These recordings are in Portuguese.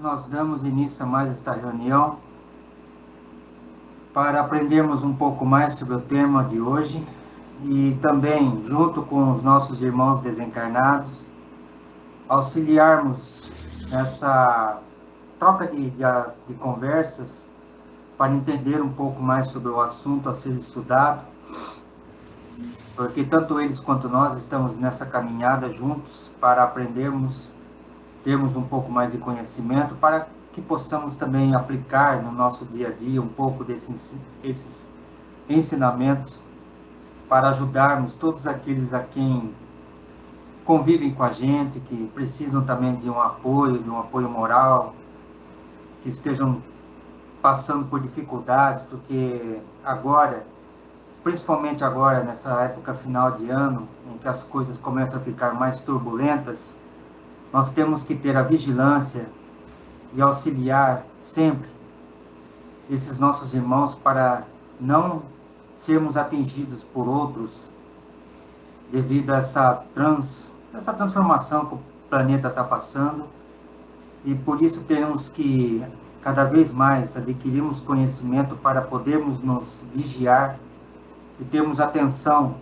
nós damos início a mais esta reunião para aprendermos um pouco mais sobre o tema de hoje e também, junto com os nossos irmãos desencarnados, auxiliarmos nessa troca de conversas para entender um pouco mais sobre o assunto a ser estudado, porque tanto eles quanto nós estamos nessa caminhada juntos para aprendermos, termos um pouco mais de conhecimento, para que possamos também aplicar no nosso dia a dia um pouco esses ensinamentos para ajudarmos todos aqueles a quem convivem com a gente, que precisam também de um apoio moral, que estejam passando por dificuldades, porque agora, principalmente agora, nessa época final de ano, em que as coisas começam a ficar mais turbulentas, nós temos que ter a vigilância e auxiliar sempre esses nossos irmãos para não sermos atingidos por outros devido a essa transformação que o planeta está passando, e por isso temos que cada vez mais adquirirmos conhecimento para podermos nos vigiar e termos atenção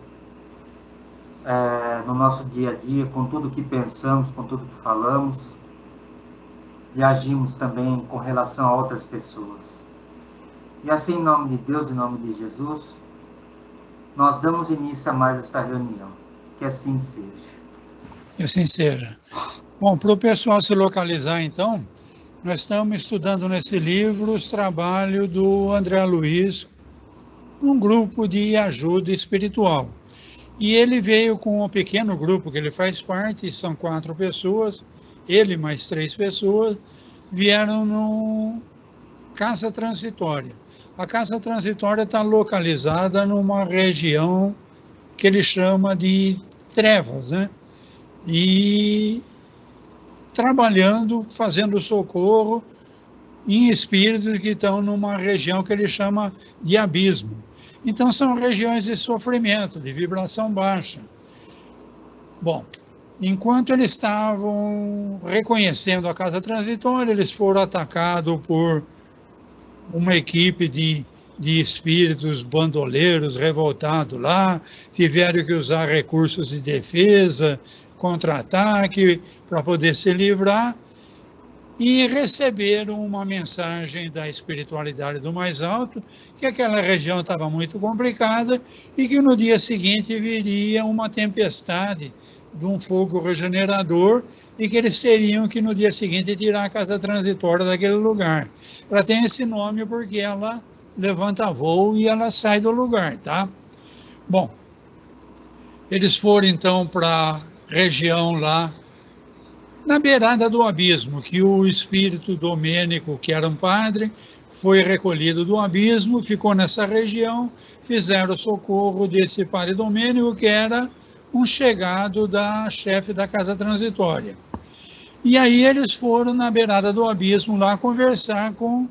no nosso dia a dia, com tudo que pensamos, com tudo que falamos e agimos também com relação a outras pessoas. E assim, em nome de Deus, em nome de Jesus, nós damos início a mais esta reunião. Que assim seja. Que assim seja. Bom, para o pessoal se localizar, então, nós estamos estudando nesse livro os trabalhos do André Luiz, um grupo de ajuda espiritual. E ele veio com um pequeno grupo que ele faz parte, são 4 pessoas, ele mais 3 pessoas, vieram no Casa Transitória. A Casa Transitória está localizada numa região que ele chama de Trevas, né? E trabalhando, fazendo socorro em espíritos que estão numa região que ele chama de abismo. Então são regiões de sofrimento, de vibração baixa. Bom, enquanto eles estavam reconhecendo a Casa Transitória, eles foram atacados por uma equipe de espíritos bandoleiros revoltados lá, tiveram que usar recursos de defesa, contra-ataque, para poder se livrar, e receberam uma mensagem da espiritualidade do mais alto, que aquela região estava muito complicada e que no dia seguinte viria uma tempestade de um fogo regenerador e que eles teriam que no dia seguinte tirar a Casa Transitória daquele lugar. Ela tem esse nome porque ela levanta voo e ela sai do lugar, tá? Bom, eles foram então para a região lá, na beirada do abismo, que o espírito Domênico, que era um padre, foi recolhido do abismo, ficou nessa região, fizeram o socorro desse padre Domênico, que era um chegado da chefe da Casa Transitória. E aí eles foram na beirada do abismo lá conversar com...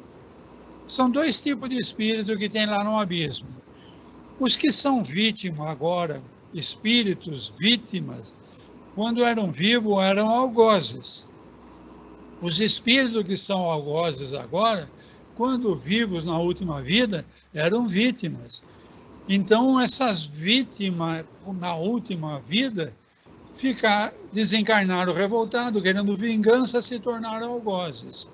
São 2 tipos de espírito que tem lá no abismo. Os que são vítimas agora, espíritos vítimas, quando eram vivos eram algozes. Os espíritos que são algozes agora, quando vivos na última vida, eram vítimas. Então essas vítimas na última vida desencarnaram revoltados, querendo vingança, se tornaram algozes.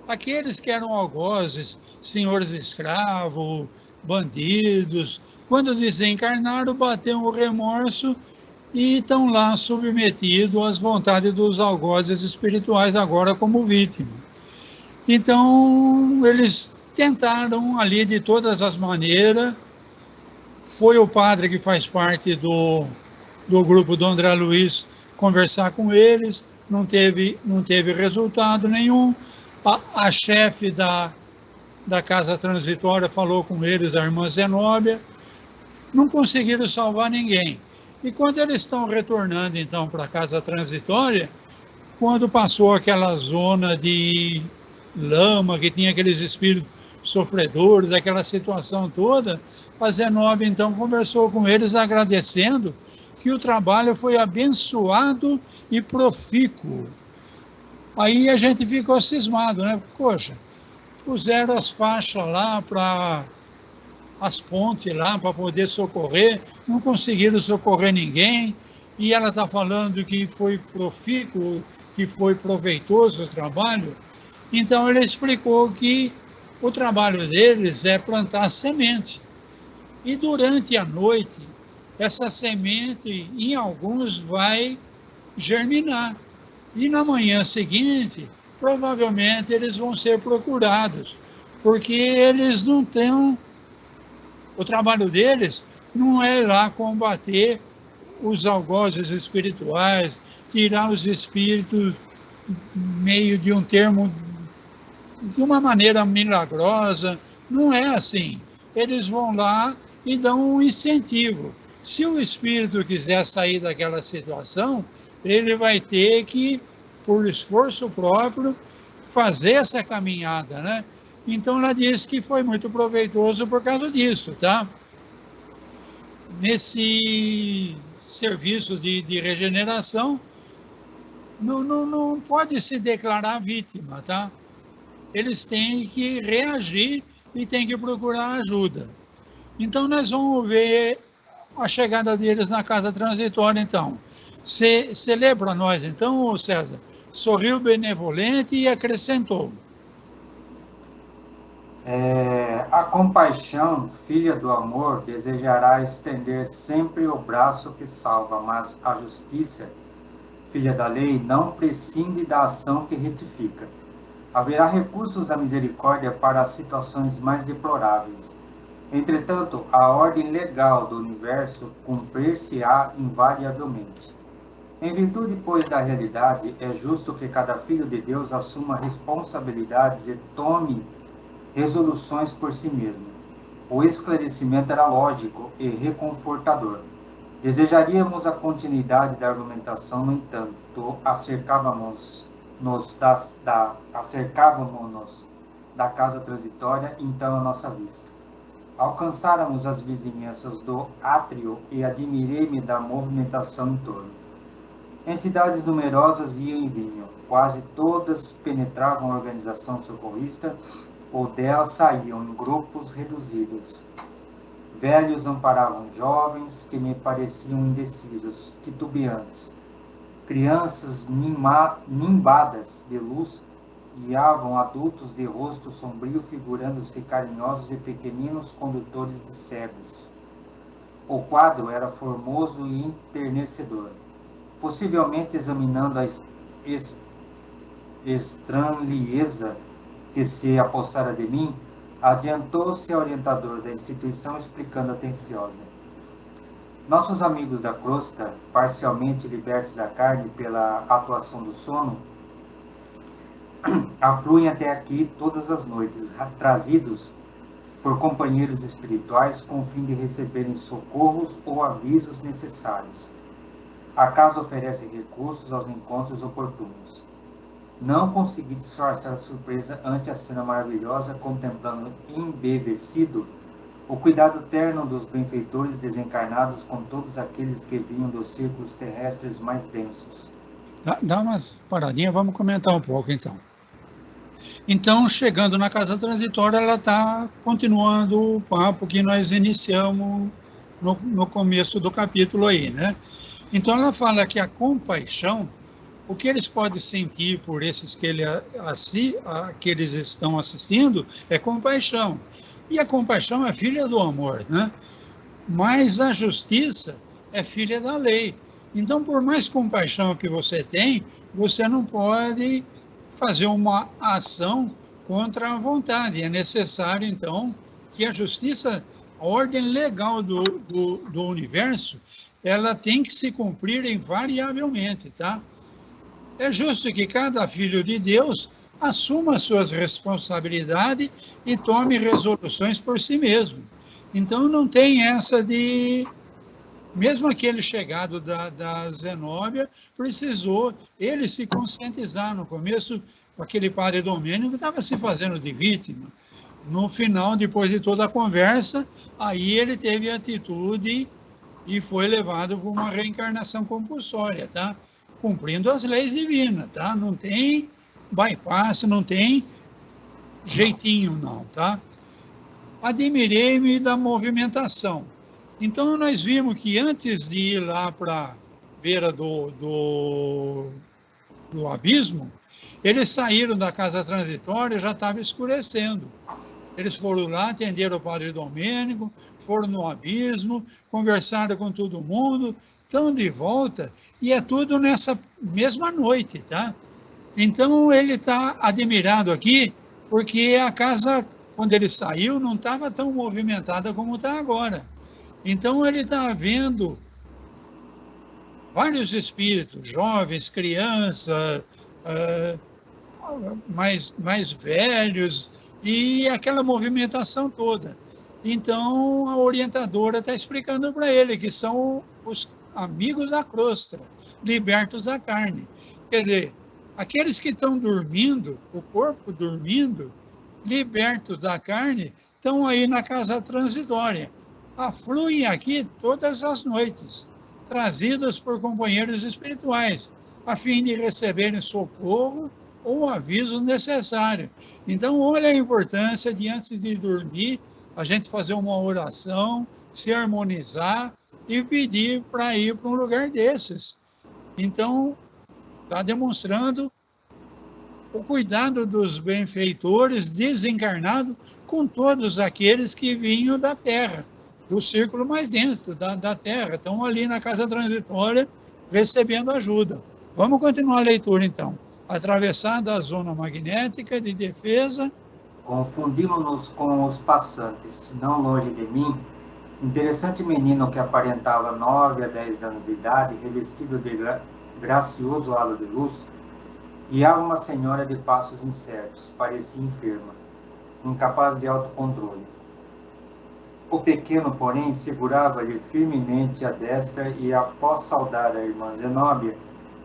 Aqueles que eram algozes, senhores escravos, bandidos, quando desencarnaram, bateram o remorso e estão lá submetidos às vontades dos algozes espirituais, agora como vítima. Então, eles tentaram ali de todas as maneiras. Foi o padre que faz parte do grupo do André Luiz conversar com eles, não teve resultado nenhum. A chefe da Casa Transitória falou com eles, a irmã Zenóbia, não conseguiram salvar ninguém. E quando eles estão retornando, então, para a Casa Transitória, quando passou aquela zona de lama, que tinha aqueles espíritos sofredores, daquela situação toda, a Zenóbia, então, conversou com eles, agradecendo que o trabalho foi abençoado e profícuo. Aí a gente ficou cismado, né? Poxa, puseram as faixas lá para as pontes lá para poder socorrer, não conseguiram socorrer ninguém, e ela está falando que foi profícuo, que foi proveitoso o trabalho. Então ele explicou que o trabalho deles é plantar semente. E durante a noite, essa semente, em alguns, vai germinar. E na manhã seguinte, provavelmente eles vão ser procurados, porque eles não têm. O trabalho deles não é ir lá combater os algozes espirituais, tirar os espíritos meio de um termo, de uma maneira milagrosa. Não é assim. Eles vão lá e dão um incentivo. Se o espírito quiser sair daquela situação, ele vai ter que, por esforço próprio, fazer essa caminhada, né? Então ela disse que foi muito proveitoso por causa disso, tá? Nesse serviço de regeneração, não pode se declarar vítima, tá? Eles têm que reagir e têm que procurar ajuda. Então nós vamos ver a chegada deles na casa transitória, então. Você lê para nós, então, César? Sorriu benevolente e acrescentou. A compaixão, filha do amor, desejará estender sempre o braço que salva, mas a justiça, filha da lei, não prescinde da ação que retifica. Haverá recursos da misericórdia para as situações mais deploráveis. Entretanto, a ordem legal do universo cumprir-se-á invariavelmente. Em virtude, pois, da realidade, é justo que cada filho de Deus assuma responsabilidades e tome resoluções por si mesmo. O esclarecimento era lógico e reconfortador. Desejaríamos a continuidade da argumentação, no entanto, acercávamos-nos da casa transitória, então à nossa vista. Alcançáramos as vizinhanças do átrio e admirei-me da movimentação em torno. Entidades numerosas iam e vinham, quase todas penetravam a organização socorrista, ou dela saíam em grupos reduzidos. Velhos amparavam jovens que me pareciam indecisos, titubeantes. Crianças nimbadas de luz guiavam adultos de rosto sombrio, figurando-se carinhosos e pequeninos condutores de cegos. O quadro era formoso e enternecedor. Possivelmente examinando a estranheza que se apossara de mim, adiantou-se a orientador da instituição, explicando atenciosa. Nossos amigos da crosta, parcialmente libertos da carne pela atuação do sono, afluem até aqui todas as noites, trazidos por companheiros espirituais com o fim de receberem socorros ou avisos necessários. A casa oferece recursos aos encontros oportunos. Não consegui disfarçar a surpresa ante a cena maravilhosa, contemplando embevecido o cuidado terno dos benfeitores desencarnados com todos aqueles que vinham dos círculos terrestres mais densos. Dá umas paradinhas, vamos comentar um pouco então. Então, chegando na casa transitória, ela está continuando o papo que nós iniciamos no começo do capítulo aí, né? Então, ela fala que a compaixão, o que eles podem sentir por esses que eles estão assistindo, é compaixão. E a compaixão é filha do amor, né? Mas a justiça é filha da lei. Então, por mais compaixão que você tem, você não pode fazer uma ação contra a vontade. É necessário, então, que a justiça, a ordem legal do universo, ela tem que se cumprir invariavelmente, tá? É justo que cada filho de Deus assuma suas responsabilidades e tome resoluções por si mesmo. Então, não tem essa de... Mesmo aquele chegado da Zenóbia, precisou ele se conscientizar. No começo, aquele padre Domênico estava se fazendo de vítima. No final, depois de toda a conversa, aí ele teve atitude e foi levado para uma reencarnação compulsória, tá? Cumprindo as leis divinas, tá? Não tem bypass, não tem jeitinho não, tá? Admirei-me da movimentação. Então, nós vimos que antes de ir lá para a beira do abismo, eles saíram da casa transitória, já estava escurecendo. Eles foram lá, atenderam o padre Domênico, foram no abismo, conversaram com todo mundo, estão de volta, e é tudo nessa mesma noite, tá? Então, ele está admirado aqui, porque a casa, quando ele saiu, não estava tão movimentada como está agora. Então, ele está vendo vários espíritos, jovens, crianças, mais velhos, e aquela movimentação toda. Então, a orientadora está explicando para ele que são os amigos da crosta, libertos da carne. Quer dizer, aqueles que estão dormindo, o corpo dormindo, libertos da carne, estão aí na casa transitória. Afluem aqui todas as noites, trazidas por companheiros espirituais, a fim de receberem socorro ou aviso necessário. Então, olha a importância de, antes de dormir, a gente fazer uma oração, se harmonizar e pedir para ir para um lugar desses. Então, está demonstrando o cuidado dos benfeitores desencarnados com todos aqueles que vinham da Terra, do círculo mais denso da Terra. Estão ali na casa transitória recebendo ajuda. Vamos continuar a leitura, então. Atravessar da zona magnética de defesa. Confundimos-nos com os passantes. Não longe de mim, interessante menino que aparentava 9 a 10 anos de idade, revestido de gracioso halo de luz, guiava uma senhora de passos incertos, parecia enferma, incapaz de autocontrole. O pequeno, porém, segurava-lhe firmemente a destra e, após saudar a irmã Zenóbia,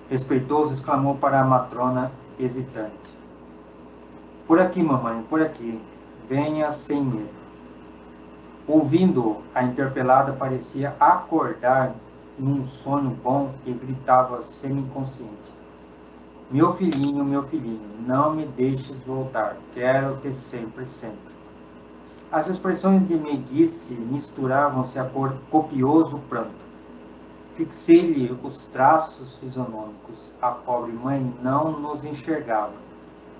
respeitoso, exclamou para a matrona hesitante: "Por aqui, mamãe, por aqui. Venha sem medo." Ouvindo, a interpelada parecia acordar num sonho bom e gritava semi-inconsciente: meu filhinho, não me deixes voltar. Quero-te sempre, sempre." As expressões de meiguice misturavam-se a copioso pranto. Fixei-lhe os traços fisionômicos. A pobre mãe não nos enxergava.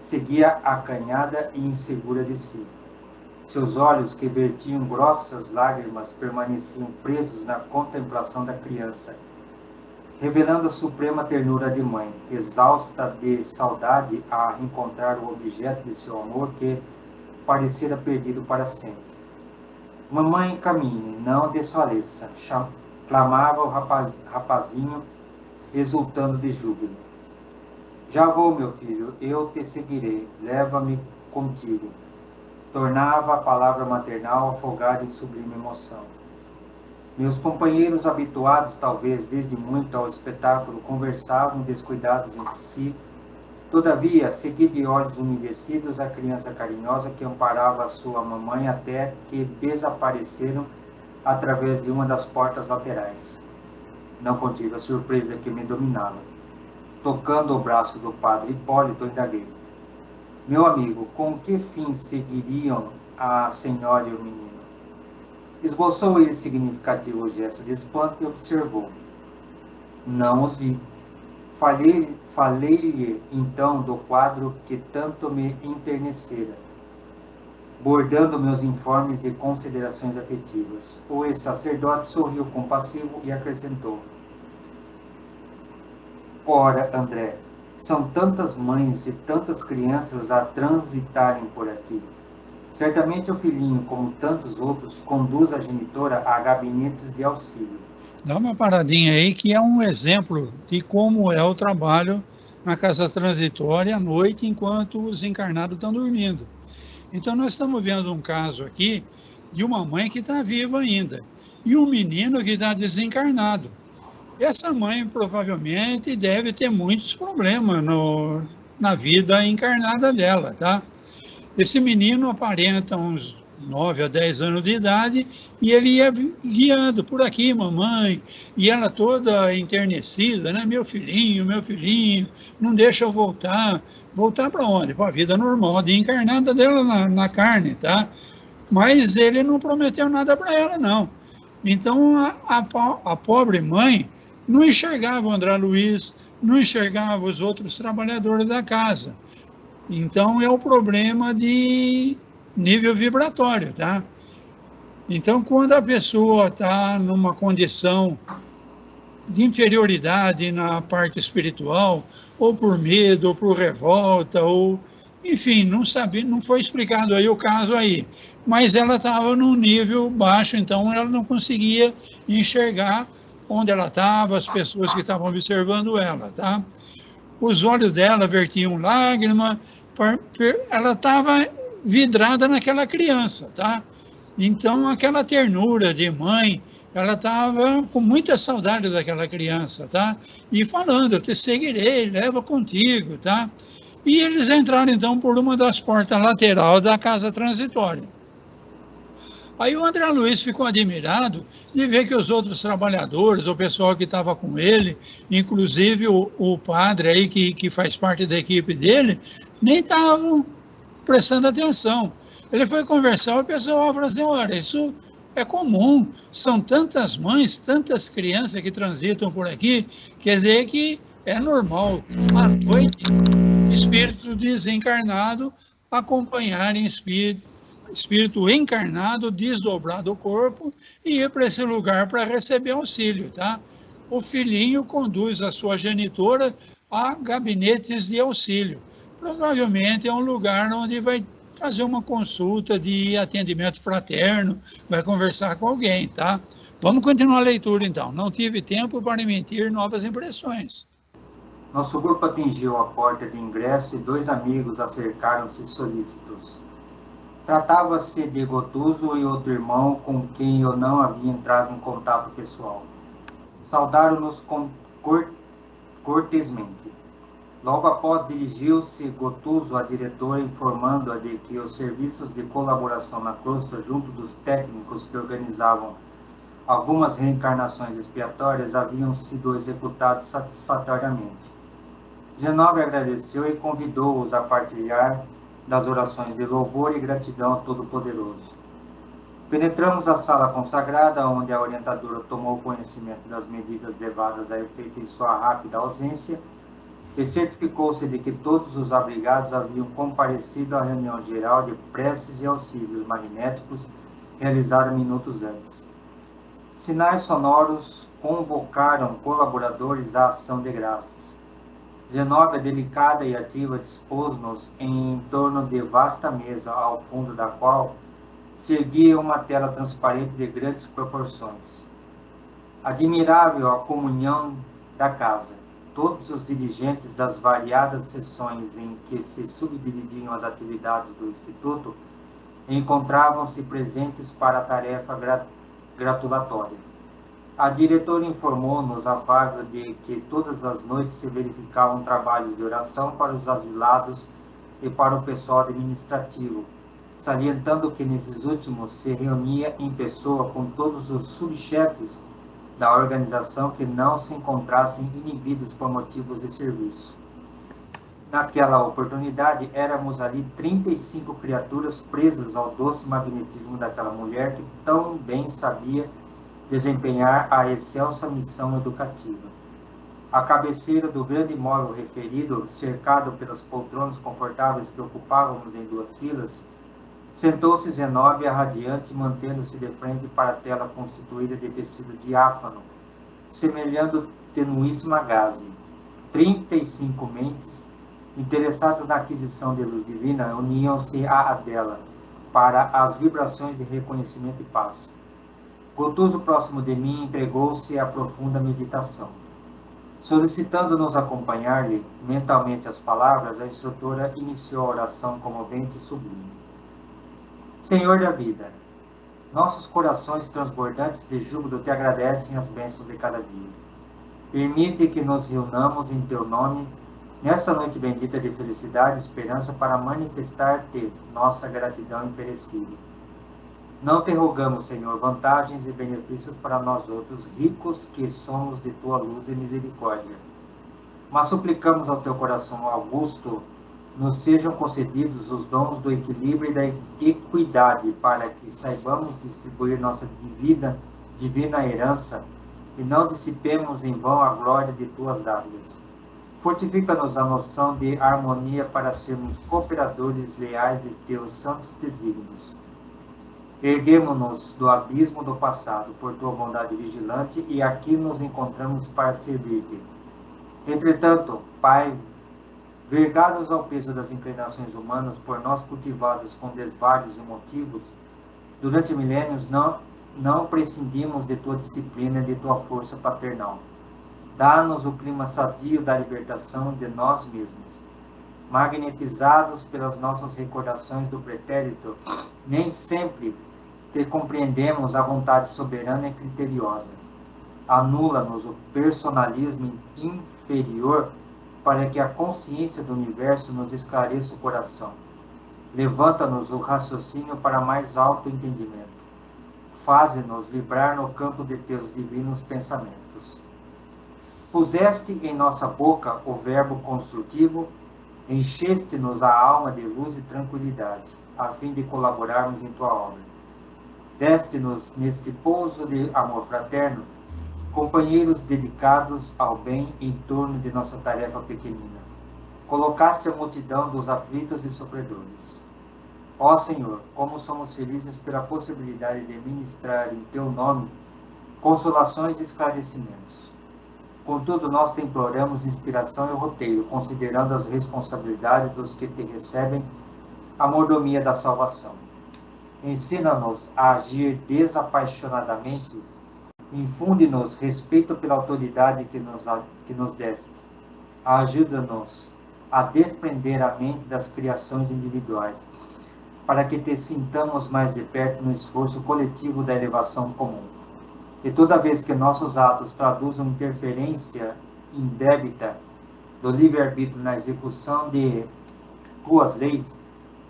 Seguia acanhada e insegura de si. Seus olhos, que vertiam grossas lágrimas, permaneciam presos na contemplação da criança, revelando a suprema ternura de mãe, exausta de saudade a reencontrar o objeto de seu amor que parecera perdido para sempre. "Mamãe, caminhe, não desfaleça," clamava o rapazinho, exultando de júbilo. "Já vou, meu filho, eu te seguirei, leva-me contigo." Tornava a palavra maternal afogada em sublime emoção. Meus companheiros, habituados talvez desde muito ao espetáculo, conversavam descuidados entre si. Todavia, segui de olhos umedecidos a criança carinhosa que amparava a sua mamãe até que desapareceram através de uma das portas laterais. Não contive a surpresa que me dominava. Tocando o braço do padre Hipólito, indaguei: "Meu amigo, com que fim seguiriam a senhora e o menino?" Esboçou ele significativo gesto de espanto e observou: "Não os vi." Falei-lhe então do quadro que tanto me enternecera, bordando meus informes de considerações afetivas. O ex-sacerdote sorriu compassivo e acrescentou: "Ora, André, são tantas mães e tantas crianças a transitarem por aqui. Certamente o filhinho, como tantos outros, conduz a genitora a gabinetes de auxílio." Dá uma paradinha aí, que é um exemplo de como é o trabalho na casa transitória à noite, enquanto os encarnados estão dormindo. Então, nós estamos vendo um caso aqui de uma mãe que está viva ainda e um menino que está desencarnado. Essa mãe provavelmente deve ter muitos problemas na vida encarnada dela, tá? Esse menino aparenta uns 9 a 10 anos de idade, e ele ia guiando por aqui, mamãe, e ela toda enternecida, né? Meu filhinho, não deixa eu voltar. Voltar para onde? Para a vida normal, de encarnada dela na carne, tá? Mas ele não prometeu nada para ela, não. Então, a pobre mãe não enxergava o André Luiz, não enxergava os outros trabalhadores da casa. Então, é o problema de nível vibratório, tá? Então, quando a pessoa está numa condição de inferioridade na parte espiritual, ou por medo, ou por revolta, ou enfim, não sabia, não foi explicado aí o caso aí, mas ela estava num nível baixo, então ela não conseguia enxergar onde ela estava, as pessoas que estavam observando ela, tá? Os olhos dela vertiam lágrima, ela estava vidrada naquela criança, tá? Então, aquela ternura de mãe, ela estava com muita saudade daquela criança, tá? E falando, eu te seguirei, leva contigo, tá? E eles entraram, então, por uma das portas laterais da casa transitória. Aí o André Luiz ficou admirado de ver que os outros trabalhadores, o pessoal que estava com ele, inclusive o padre aí que faz parte da equipe dele, nem estavam prestando atenção. Ele foi conversar, o pessoal falou assim, olha, isso é comum, são tantas mães, tantas crianças que transitam por aqui, quer dizer que é normal, à noite, espírito desencarnado acompanharem espírito encarnado, desdobrar do corpo e ir para esse lugar para receber auxílio, tá? O filhinho conduz a sua genitora a gabinetes de auxílio. Provavelmente é um lugar onde vai fazer uma consulta de atendimento fraterno, vai conversar com alguém, tá? Vamos continuar a leitura, então. Não tive tempo para emitir novas impressões. Nosso grupo atingiu a porta de ingresso e 2 amigos acercaram-se solícitos. Tratava-se de Gotuso e outro irmão com quem eu não havia entrado em contato pessoal. Saudaram-nos cortesmente. Logo após, dirigiu-se Gotuso à diretora, informando-a de que os serviços de colaboração na crosta, junto dos técnicos que organizavam algumas reencarnações expiatórias, haviam sido executados satisfatoriamente. Zenobia agradeceu e convidou-os a partilhar das orações de louvor e gratidão ao Todo-Poderoso. Penetramos a sala consagrada, onde a orientadora tomou conhecimento das medidas levadas a efeito em sua rápida ausência e certificou-se de que todos os abrigados haviam comparecido à reunião geral de preces e auxílios magnéticos realizada minutos antes. Sinais sonoros convocaram colaboradores à ação de graças. Zenobia, delicada e ativa, dispôs-nos em torno de vasta mesa, ao fundo da qual se erguia uma tela transparente de grandes proporções. Admirável a comunhão da casa. Todos os dirigentes das variadas seções em que se subdividiam as atividades do Instituto encontravam-se presentes para a tarefa gratulatória. A diretora informou-nos afável de que todas as noites se verificavam trabalhos de oração para os asilados e para o pessoal administrativo, salientando que nesses últimos se reunia em pessoa com todos os subchefes da organização que não se encontrassem inibidos por motivos de serviço. Naquela oportunidade, éramos ali 35 criaturas presas ao doce magnetismo daquela mulher que tão bem sabia desempenhar a excelsa missão educativa. À cabeceira do grande móvel referido, cercado pelas poltronas confortáveis que ocupávamos em 2 filas, sentou-se Zenobia, radiante, mantendo-se de frente para a tela constituída de tecido diáfano, semelhando tenuíssima gaze. 35 mentes, interessadas na aquisição de luz divina, uniam-se à dela, para as vibrações de reconhecimento e paz. Gotuso, próximo de mim, entregou-se à profunda meditação. Solicitando-nos acompanhar-lhe mentalmente as palavras, a instrutora iniciou a oração comovente e sublime. Senhor da vida, nossos corações transbordantes de júbilo te agradecem as bênçãos de cada dia. Permite que nos reunamos em teu nome, nesta noite bendita de felicidade e esperança, para manifestar-te nossa gratidão imperecível. Não te rogamos, Senhor, vantagens e benefícios para nós outros, ricos que somos de tua luz e misericórdia. Mas suplicamos ao teu coração augusto, nos sejam concedidos os dons do equilíbrio e da equidade, para que saibamos distribuir nossa divina herança e não dissipemos em vão a glória de tuas dádivas. Fortifica-nos a noção de harmonia para sermos cooperadores leais de teus santos desígnios. Erguemo-nos do abismo do passado por tua bondade vigilante e aqui nos encontramos para servir-te. Entretanto, Pai, vergados ao peso das inclinações humanas, por nós cultivados com desvalos e motivos, durante milênios não prescindimos de tua disciplina e de tua força paternal. Dá-nos o clima sadio da libertação de nós mesmos. Magnetizados pelas nossas recordações do pretérito, nem sempre te compreendemos a vontade soberana e criteriosa. Anula-nos o personalismo inferior para que a consciência do universo nos esclareça o coração. Levanta-nos o raciocínio para mais alto entendimento. Faze-nos vibrar no campo de teus divinos pensamentos. Puseste em nossa boca o verbo construtivo, encheste-nos a alma de luz e tranquilidade, a fim de colaborarmos em tua obra. Deste-nos neste pouso de amor fraterno, companheiros dedicados ao bem em torno de nossa tarefa pequenina. Colocaste a multidão dos aflitos e sofredores. Ó Senhor, como somos felizes pela possibilidade de ministrar em teu nome consolações e esclarecimentos. Contudo, nós te imploramos inspiração e roteiro, considerando as responsabilidades dos que te recebem a mordomia da salvação. Ensina-nos a agir desapaixonadamente. Infunde-nos respeito pela autoridade que nos deste. Ajuda-nos a desprender a mente das criações individuais, para que te sintamos mais de perto no esforço coletivo da elevação comum. E toda vez que nossos atos traduzam interferência indébita do livre-arbítrio na execução de tuas leis,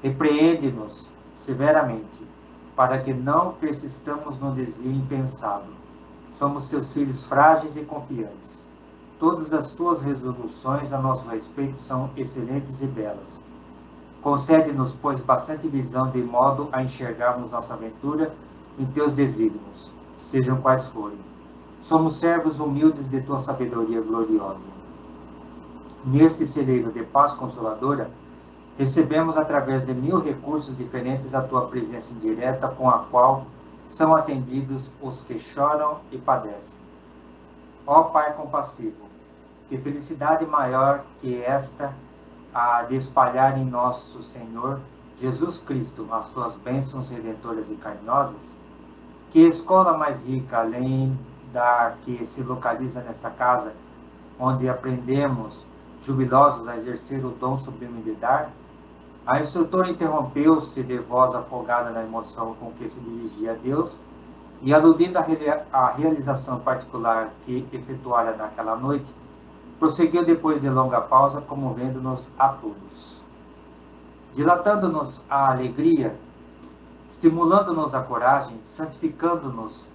repreende-nos severamente, para que não persistamos no desvio impensado. Somos teus filhos frágeis e confiantes. Todas as tuas resoluções a nosso respeito são excelentes e belas. Concede-nos, pois, bastante visão de modo a enxergarmos nossa aventura em teus desígnios, sejam quais forem. Somos servos humildes de tua sabedoria gloriosa. Neste celeiro de paz consoladora, recebemos através de 1000 recursos diferentes a tua presença indireta, com a qual são atendidos os que choram e padecem. Ó Pai compassivo, que felicidade maior que esta a de espalhar em nosso Senhor Jesus Cristo as tuas bênçãos redentoras e carinhosas? Que escola mais rica, além da que se localiza nesta casa, onde aprendemos, jubilosos, a exercer o dom sublime de dar? A instrutora interrompeu-se de voz afogada na emoção com que se dirigia a Deus, e aludindo à realização particular que efetuara naquela noite, prosseguiu depois de longa pausa, comovendo-nos a todos. Dilatando-nos a alegria, estimulando-nos a coragem, santificando-nos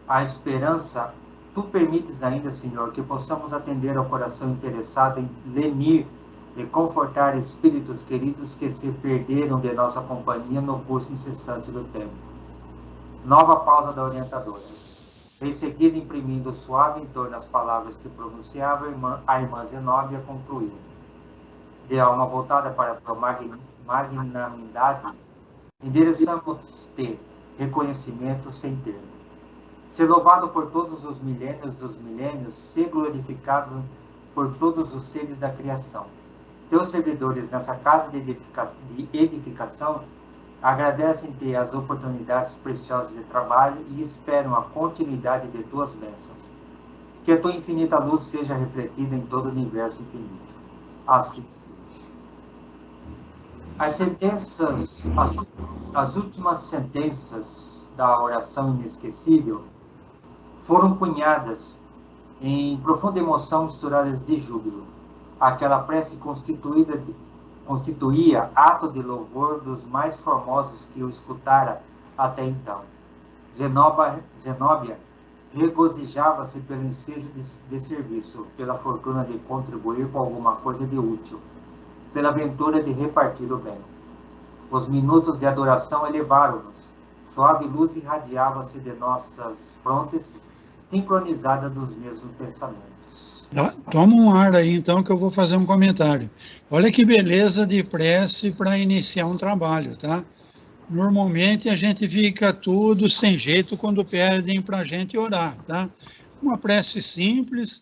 a esperança, tu permites ainda, Senhor, que possamos atender ao coração interessado em lenir e confortar espíritos queridos que se perderam de nossa companhia no curso incessante do tempo. Nova pausa da orientadora. Em seguida, imprimindo suave em torno as palavras que pronunciava, a irmã Zenóbia concluiu: de alma voltada para a tua magnanimidade, endereçamos-te reconhecimento sem termo. Se louvado por todos os milênios dos milênios, se glorificado por todos os seres da criação. Teus servidores nessa casa de edificação agradecem-te as oportunidades preciosas de trabalho e esperam a continuidade de tuas bênçãos. Que a tua infinita luz seja refletida em todo o universo infinito. Assim seja. As últimas sentenças da oração inesquecível foram cunhadas em profunda emoção misturadas de júbilo. Aquela prece constituía ato de louvor dos mais formosos que o escutara até então. Zenóbia regozijava-se pelo ensejo de serviço, pela fortuna de contribuir com alguma coisa de útil, pela aventura de repartir o bem. Os minutos de adoração elevaram-nos. Suave luz irradiava-se de nossas frontes, sincronizada dos mesmos pensamentos. Toma um ar aí, então, que eu vou fazer um comentário. Olha que beleza de prece para iniciar um trabalho, tá? Normalmente a gente fica tudo sem jeito quando pedem para a gente orar, tá? Uma prece simples.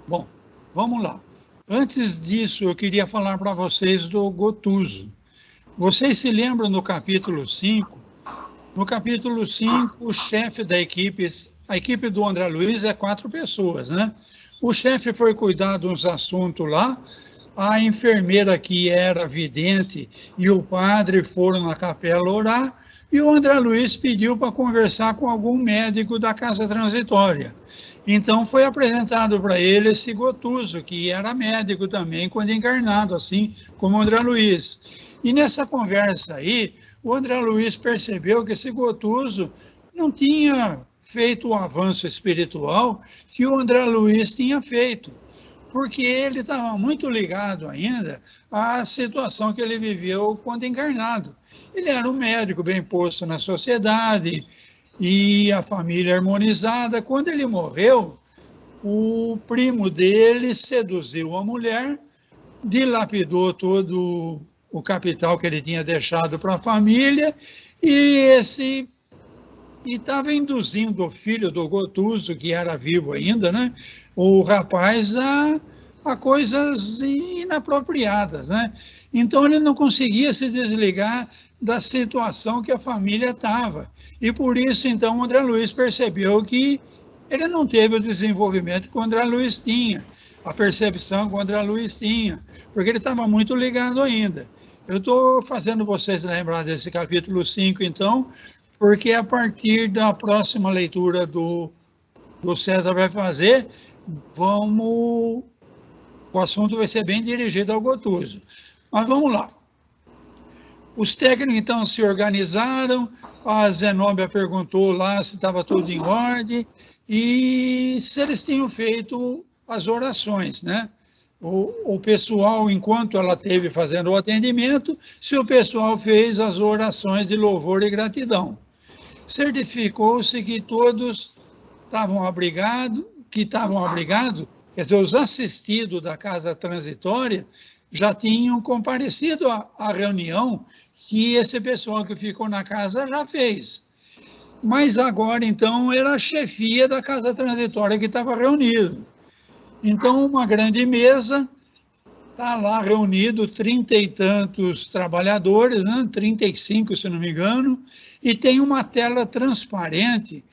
Bom, vamos lá. Antes disso, eu queria falar para vocês do Gotuso. Vocês se lembram no capítulo 5? No capítulo 5, o chefe da equipe, a equipe do André Luiz é 4 pessoas, né? O chefe foi cuidar de uns assuntos lá, a enfermeira que era vidente e o padre foram na capela orar, e o André Luiz pediu para conversar com algum médico da casa transitória. Então foi apresentado para ele esse Gotuso, que era médico também, quando encarnado, assim como o André Luiz. E nessa conversa aí, o André Luiz percebeu que esse Gotuso não tinha feito o avanço espiritual que o André Luiz tinha feito, porque ele estava muito ligado ainda à situação que ele viveu quando encarnado. Ele era um médico bem posto na sociedade e a família harmonizada. Quando ele morreu, o primo dele seduziu a mulher, dilapidou todo o capital que ele tinha deixado para a família e estava induzindo o filho do Gotuso, que era vivo ainda, né, o rapaz a coisas inapropriadas, né? Então ele não conseguia se desligar da situação que a família estava. E por isso, então, o André Luiz percebeu que ele não teve o desenvolvimento que o André Luiz tinha, a percepção que o André Luiz tinha, porque ele estava muito ligado ainda. Eu estou fazendo vocês lembrar desse capítulo 5, então, porque a partir da próxima leitura do César vai fazer, o assunto vai ser bem dirigido ao Gotuso. Mas vamos lá. Os técnicos, então, se organizaram, a Zenóbia perguntou lá se estava tudo em ordem e se eles tinham feito as orações, né? O pessoal, enquanto ela esteve fazendo o atendimento, se o pessoal fez as orações de louvor e gratidão. Certificou-se que todos estavam abrigados, quer dizer, os assistidos da casa transitória já tinham comparecido à reunião que esse pessoal que ficou na casa já fez. Mas agora, então, era a chefia da casa transitória que estava reunido. Então, uma grande mesa, está lá reunido 30 e tantos trabalhadores, né? 35, se não me engano, e tem uma tela transparente,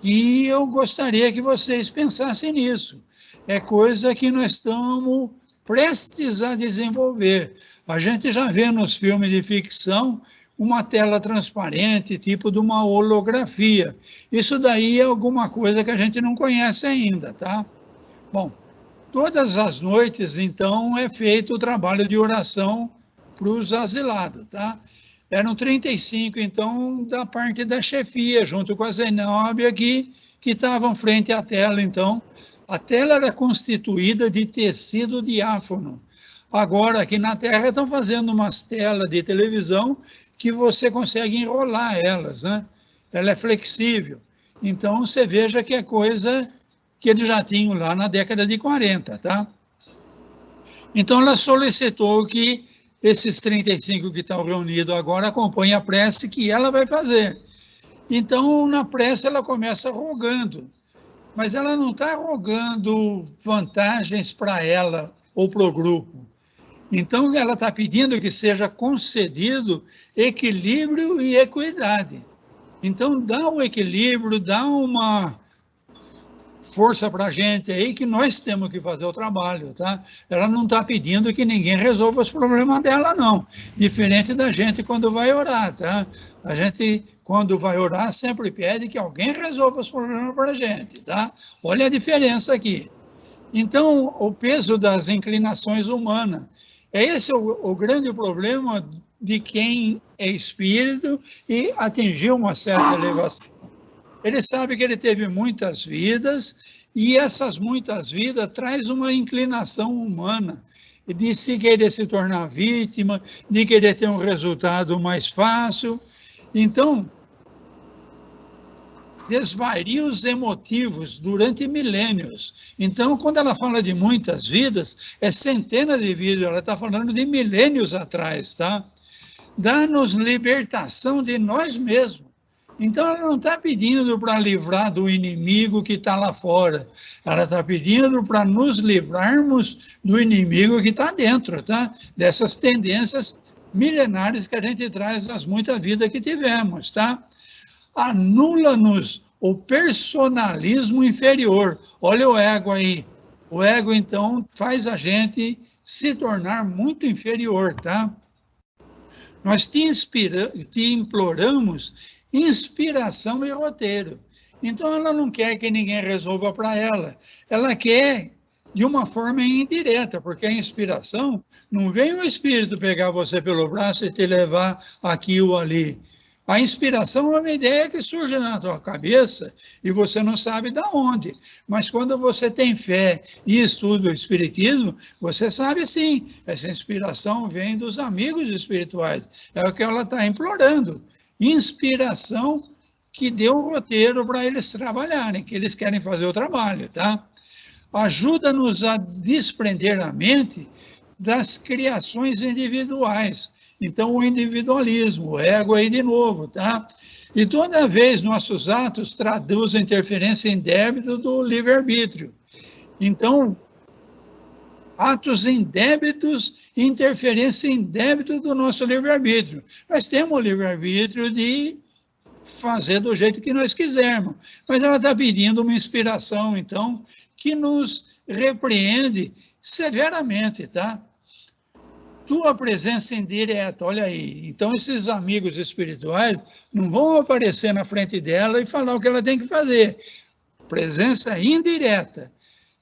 e eu gostaria que vocês pensassem nisso. É coisa que nós estamos prestes a desenvolver. A gente já vê nos filmes de ficção uma tela transparente, tipo de uma holografia. Isso daí é alguma coisa que a gente não conhece ainda, tá? Bom, todas as noites, então, é feito o trabalho de oração para os asilados, tá? Eram 35, então, da parte da chefia, junto com a Zenóbia, que estavam frente à tela, então. A tela era constituída de tecido diáfano. Agora, aqui na Terra, estão fazendo umas telas de televisão que você consegue enrolar elas, né? Ela é flexível. Então, você veja que é coisa que eles já tinham lá na década de 40, tá? Então, ela solicitou que esses 35 que estão reunidos agora acompanhem a prece que ela vai fazer. Então, na prece, ela começa rogando, mas ela não está rogando vantagens para ela ou para o grupo. Então, ela está pedindo que seja concedido equilíbrio e equidade. Então, dá o equilíbrio, dá uma força para a gente aí que nós temos que fazer o trabalho, tá? Ela não está pedindo que ninguém resolva os problemas dela, não. Diferente da gente quando vai orar, tá? A gente, quando vai orar, sempre pede que alguém resolva os problemas para a gente, tá? Olha a diferença aqui. Então, o peso das inclinações humanas. Esse é o grande problema de quem é espírito e atingiu uma certa elevação. Ele sabe que ele teve muitas vidas, e essas muitas vidas traz uma inclinação humana, de se querer se tornar vítima, de querer ter um resultado mais fácil. Então, desvarios emotivos durante milênios. Então, quando ela fala de muitas vidas, é centenas de vidas, ela está falando de milênios atrás, tá? Dá-nos libertação de nós mesmos. Então, ela não está pedindo para livrar do inimigo que está lá fora. Ela está pedindo para nos livrarmos do inimigo que está dentro, tá? Dessas tendências milenares que a gente traz das muitas vidas que tivemos, tá? Anula-nos o personalismo inferior. Olha o ego aí. O ego, então, faz a gente se tornar muito inferior, tá? Nós te imploramos inspiração e roteiro. Então, ela não quer que ninguém resolva para ela. Ela quer de uma forma indireta, porque a inspiração não vem o espírito pegar você pelo braço e te levar aqui ou ali. A inspiração é uma ideia que surge na tua cabeça e você não sabe de onde. Mas quando você tem fé e estuda o espiritismo, você sabe sim, essa inspiração vem dos amigos espirituais. É o que ela está implorando. Inspiração que dê um roteiro para eles trabalharem, que eles querem fazer o trabalho, tá? Ajuda-nos a desprender a mente das criações individuais. Então, o individualismo, o ego aí de novo, tá? E toda vez nossos atos traduzem interferência em débito do livre-arbítrio. Então, atos indébitos, interferência em débito do nosso livre-arbítrio. Nós temos o livre-arbítrio de fazer do jeito que nós quisermos, mas ela está pedindo uma inspiração, então, que nos repreende severamente, tá? Tua presença indireta, olha aí. Então, esses amigos espirituais não vão aparecer na frente dela e falar o que ela tem que fazer. Presença indireta,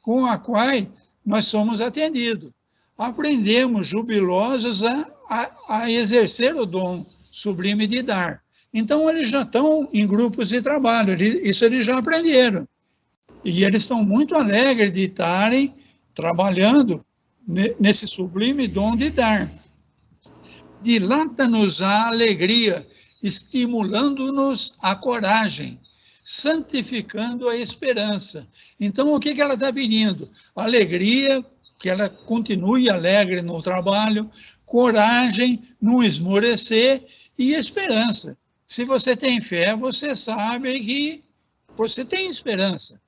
com a qual nós somos atendidos. Aprendemos jubilosos a exercer o dom sublime de dar. Então, eles já estão em grupos de trabalho, isso eles já aprenderam. E eles estão muito alegres de estarem trabalhando nesse sublime dom de dar. Dilata-nos a alegria, estimulando-nos a coragem, santificando a esperança. Então, o que ela está pedindo? Alegria, que ela continue alegre no trabalho, coragem, não esmorecer, e esperança. Se você tem fé, você sabe que você tem esperança,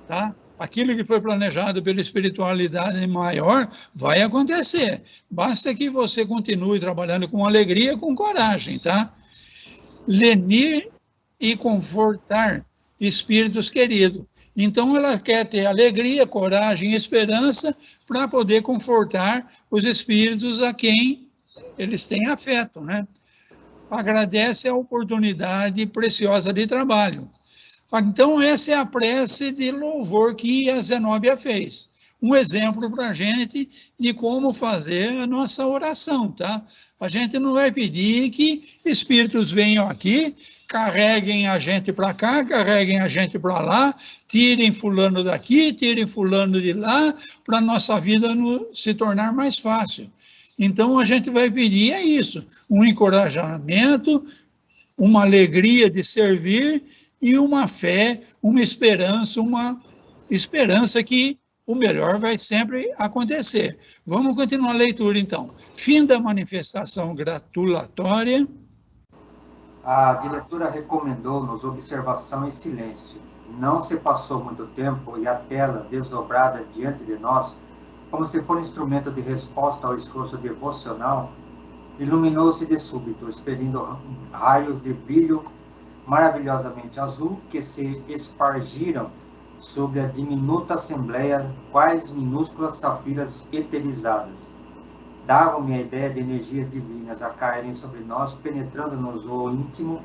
tá? Aquilo que foi planejado pela espiritualidade maior vai acontecer. Basta que você continue trabalhando com alegria, com coragem, tá? Lenir e confortar espíritos queridos. Então, ela quer ter alegria, coragem e esperança para poder confortar os espíritos a quem eles têm afeto, né? Agradece a oportunidade preciosa de trabalho. Então, essa é a prece de louvor que a Zenóbia fez. Um exemplo para a gente de como fazer a nossa oração, tá? A gente não vai pedir que espíritos venham aqui, carreguem a gente para cá, carreguem a gente para lá, tirem fulano daqui, tirem fulano de lá, para a nossa vida se tornar mais fácil. Então, a gente vai pedir isso, um encorajamento, uma alegria de servir e uma fé, uma esperança que o melhor vai sempre acontecer. Vamos continuar a leitura, então. Fim da manifestação gratulatória. A diretora recomendou-nos observação e silêncio. Não se passou muito tempo e a tela, desdobrada diante de nós, como se for um instrumento de resposta ao esforço devocional, iluminou-se de súbito, expelindo raios de brilho maravilhosamente azul que se espargiram sobre a diminuta assembleia, quais minúsculas safiras eterizadas. Davam-me a ideia de energias divinas a caírem sobre nós, penetrando-nos o íntimo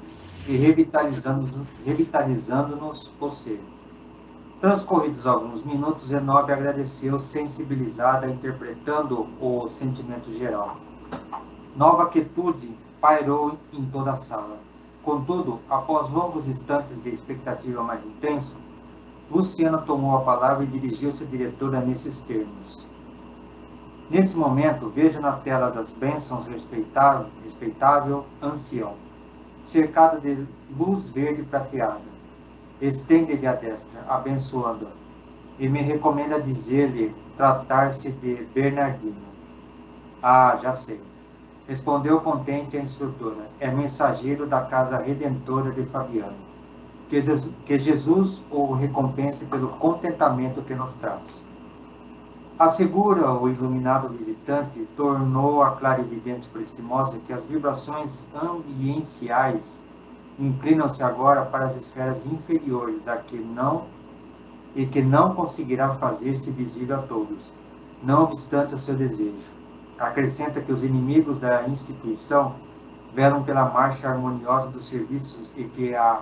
e revitalizando-nos o ser. Transcorridos alguns minutos, Zenóbia agradeceu, sensibilizada, interpretando o sentimento geral. Nova quietude pairou em toda a sala. Contudo, após longos instantes de expectativa mais intensa, Luciana tomou a palavra e dirigiu-se à diretora nesses termos. Nesse momento, vejo na tela das bênçãos respeitável ancião, cercado de luz verde prateada. Estende-lhe a destra, abençoando-a, e me recomenda dizer-lhe tratar-se de Bernardino. Ah, já sei. Respondeu contente a instrutora. É mensageiro da casa redentora de Fabiano. Que Jesus o recompense pelo contentamento que nos traz. Assegura o iluminado visitante, tornou a clarividente prestimosa que as vibrações ambienciais inclinam-se agora para as esferas inferiores, que não conseguirá fazer-se visível a todos, não obstante o seu desejo. Acrescenta que os inimigos da instituição velam pela marcha harmoniosa dos serviços e que a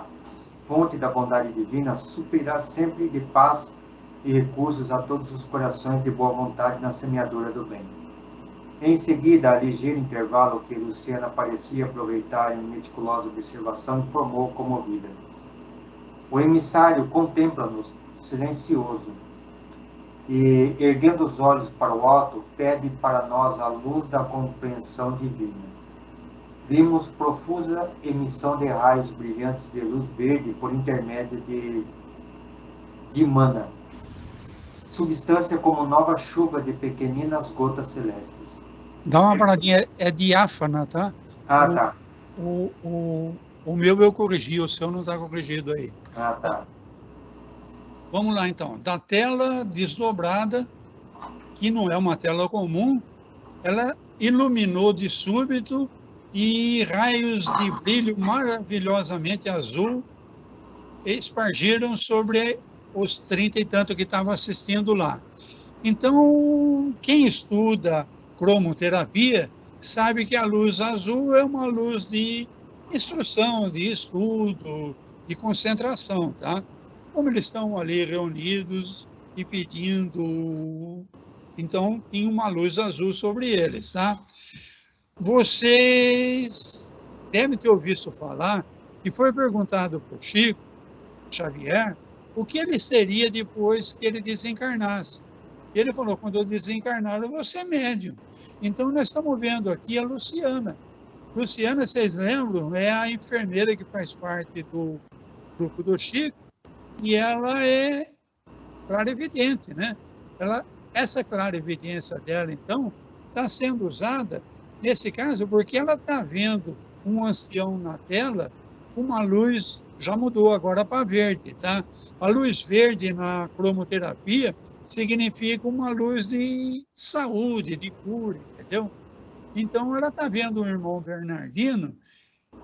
fonte da bondade divina suprirá sempre de paz e recursos a todos os corações de boa vontade na semeadura do bem. Em seguida, a ligeiro intervalo que Luciana parecia aproveitar em meticulosa observação, informou comovida. O emissário contempla-nos silencioso e, erguendo os olhos para o alto, pede para nós a luz da compreensão divina. Vimos profusa emissão de raios brilhantes de luz verde por intermédio de mana, substância como nova chuva de pequeninas gotas celestes. Dá uma paradinha, é diáfana, tá? Ah, tá. O meu eu corrigi, o seu não está corrigido aí. Ah, tá. Vamos lá, então. Da tela desdobrada, que não é uma tela comum, ela iluminou de súbito e raios de brilho maravilhosamente azul espargiram sobre os 30 e tanto que estavam assistindo lá. Então, quem estuda cromoterapia sabe que a luz azul é uma luz de instrução, de estudo, de concentração, tá? Como eles estão ali reunidos e pedindo, então tinha uma luz azul sobre eles, tá? Vocês devem ter ouvido falar que foi perguntado para o Chico Xavier o que ele seria depois que ele desencarnasse. Ele falou, quando eu desencarnar, eu vou ser médium. Então, nós estamos vendo aqui a Luciana. Luciana, vocês lembram? É a enfermeira que faz parte do grupo do Chico, e ela é clarividente, né? Essa clarividência dela, então, está sendo usada, nesse caso, porque ela está vendo um ancião na tela, uma luz, já mudou agora para verde, tá? A luz verde na cromoterapia significa uma luz de saúde, de cura, entendeu? Então, ela está vendo o irmão Bernardino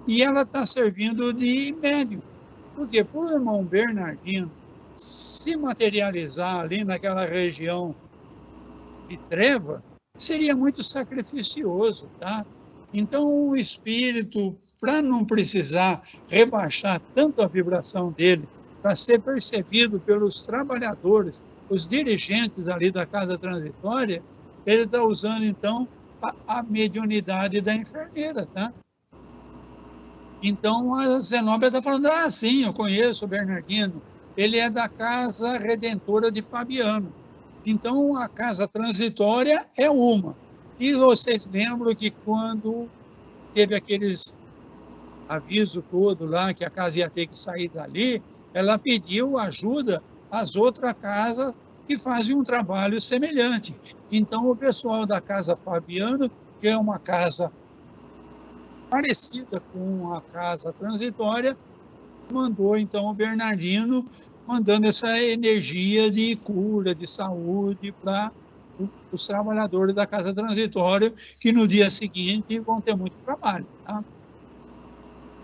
e ela está servindo de médium. Porque para o irmão Bernardino se materializar ali naquela região de treva, seria muito sacrificioso, tá? Então, o espírito, para não precisar rebaixar tanto a vibração dele, para ser percebido pelos trabalhadores, os dirigentes ali da casa transitória, ele está usando, então, a mediunidade da enfermeira, tá? Então, a Zenóbia está falando, ah, sim, eu conheço o Bernardino, ele é da casa redentora de Fabiano. Então, a casa transitória é uma. E vocês lembram que quando teve aqueles aviso todo lá, que a casa ia ter que sair dali, ela pediu ajuda às outras casas que fazem um trabalho semelhante. Então, o pessoal da casa Fabiano, que é uma casa parecida com a casa transitória, mandou, então, o Bernardino, mandando essa energia de cura, de saúde para os trabalhadores da casa transitória, que no dia seguinte vão ter muito trabalho, tá?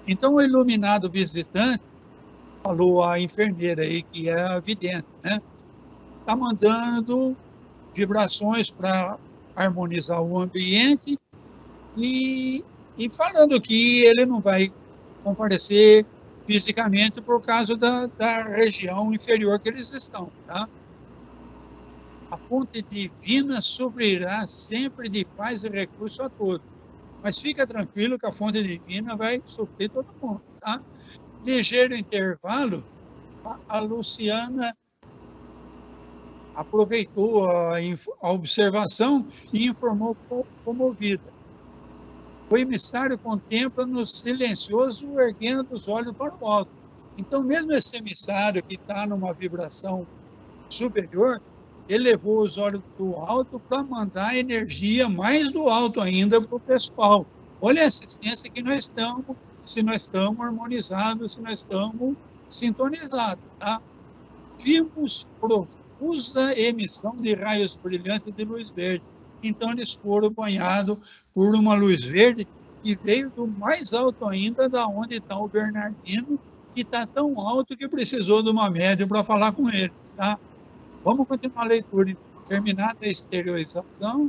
Então, o iluminado visitante, falou a enfermeira aí, que é a vidente, né? Está mandando vibrações para harmonizar o ambiente e falando que ele não vai comparecer fisicamente por causa da região inferior que eles estão, tá? A fonte divina suprirá sempre de paz e recurso a todos. Mas fica tranquilo que a fonte divina vai suprir todo mundo, tá? Ligeiro intervalo, a Luciana aproveitou a observação e informou comovida. O emissário contempla-nos silencioso, erguendo os olhos para o alto. Então, mesmo esse emissário que está numa vibração superior, ele levou os olhos do alto para mandar energia mais do alto ainda para o pessoal. Olha a assistência que nós estamos, se nós estamos harmonizados, se nós estamos sintonizados, tá? Vimos profusa emissão de raios brilhantes de luz verde. Então, eles foram banhados por uma luz verde que veio do mais alto ainda, da onde está o Bernardino, que está tão alto que precisou de uma médium para falar com eles, tá? Vamos continuar a leitura. Terminada a exteriorização.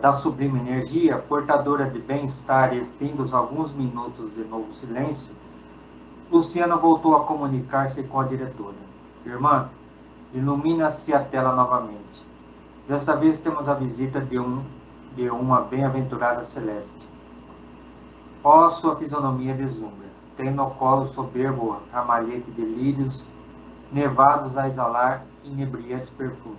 Da sublime energia, portadora de bem-estar e findos alguns minutos de novo silêncio, Luciana voltou a comunicar-se com a diretora. Irmã, ilumina-se a tela novamente. Desta vez temos a visita de uma bem-aventurada celeste. Ó, sua fisionomia deslumbra. Tem no colo soberbo ramalhete de lírios, nevados a exalar inebriantes perfumes.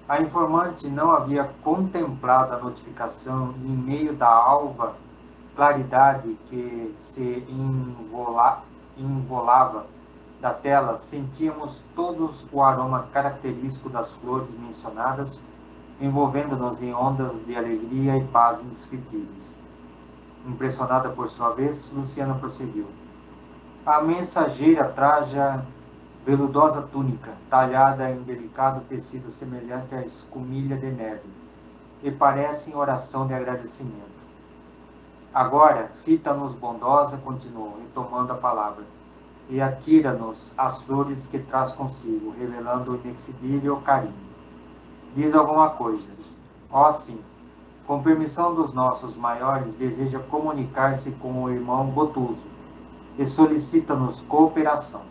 A informante não havia contemplado a notificação em meio da alva claridade que se envolava da tela. Sentíamos todos o aroma característico das flores mencionadas, envolvendo-nos em ondas de alegria e paz indescritíveis. Impressionada por sua vez, Luciana prosseguiu. A mensageira traja veludosa túnica, talhada em delicado tecido semelhante à escumilha de neve, e parece em oração de agradecimento. Agora, fita-nos bondosa, continuou, retomando a palavra, e atira-nos as flores que traz consigo, revelando o inexcedível carinho. Diz alguma coisa. Ó, sim, com permissão dos nossos maiores, deseja comunicar-se com o irmão Gotuso, e solicita-nos cooperação.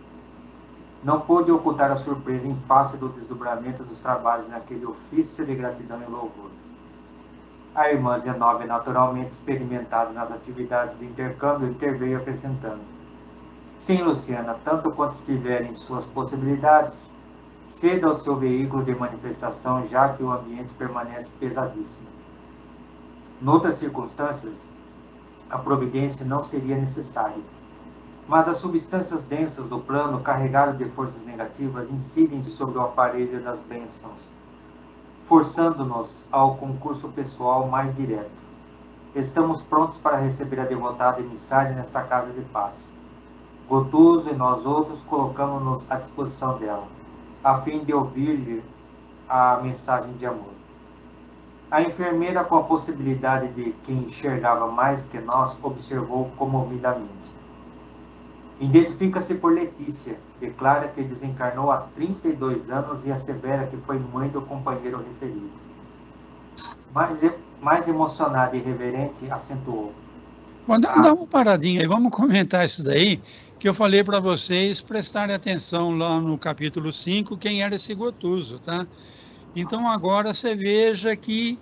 Não pôde ocultar a surpresa em face do desdobramento dos trabalhos naquele ofício de gratidão e louvor. A irmã Zenobia, naturalmente experimentada nas atividades de intercâmbio, interveio acrescentando. Sim, Luciana, tanto quanto estiver em suas possibilidades, ceda ao seu veículo de manifestação, já que o ambiente permanece pesadíssimo. Noutras circunstâncias, a providência não seria necessária. Mas as substâncias densas do plano, carregadas de forças negativas, incidem sobre o aparelho das bênçãos, forçando-nos ao concurso pessoal mais direto. Estamos prontos para receber a devotada emissária nesta casa de paz. Gotuso e nós outros colocamos-nos à disposição dela, a fim de ouvir-lhe a mensagem de amor. A enfermeira, com a possibilidade de quem enxergava mais que nós, observou comovidamente. Identifica-se por Letícia, declara que desencarnou há 32 anos e assevera que foi mãe do companheiro referido. Mais emocionada e reverente, acentuou. Dá uma paradinha aí, vamos comentar isso daí, que eu falei para vocês prestarem atenção lá no capítulo 5, quem era esse Gotuso, tá? Então agora você veja que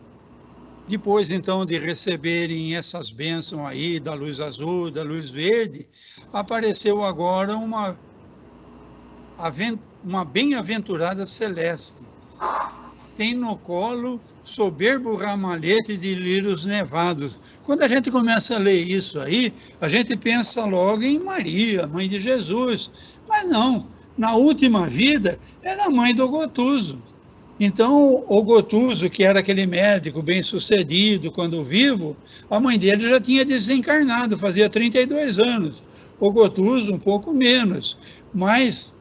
depois, então, de receberem essas bênçãos aí, da luz azul, da luz verde, apareceu agora uma bem-aventurada celeste. Tem no colo soberbo ramalhete de lírios nevados. Quando a gente começa a ler isso aí, a gente pensa logo em Maria, mãe de Jesus. Mas não, na última vida, era a mãe do Gotuso. Então, o Gotuso, que era aquele médico bem-sucedido quando vivo, a mãe dele já tinha desencarnado, fazia 32 anos. O Gotuso um pouco menos. Mas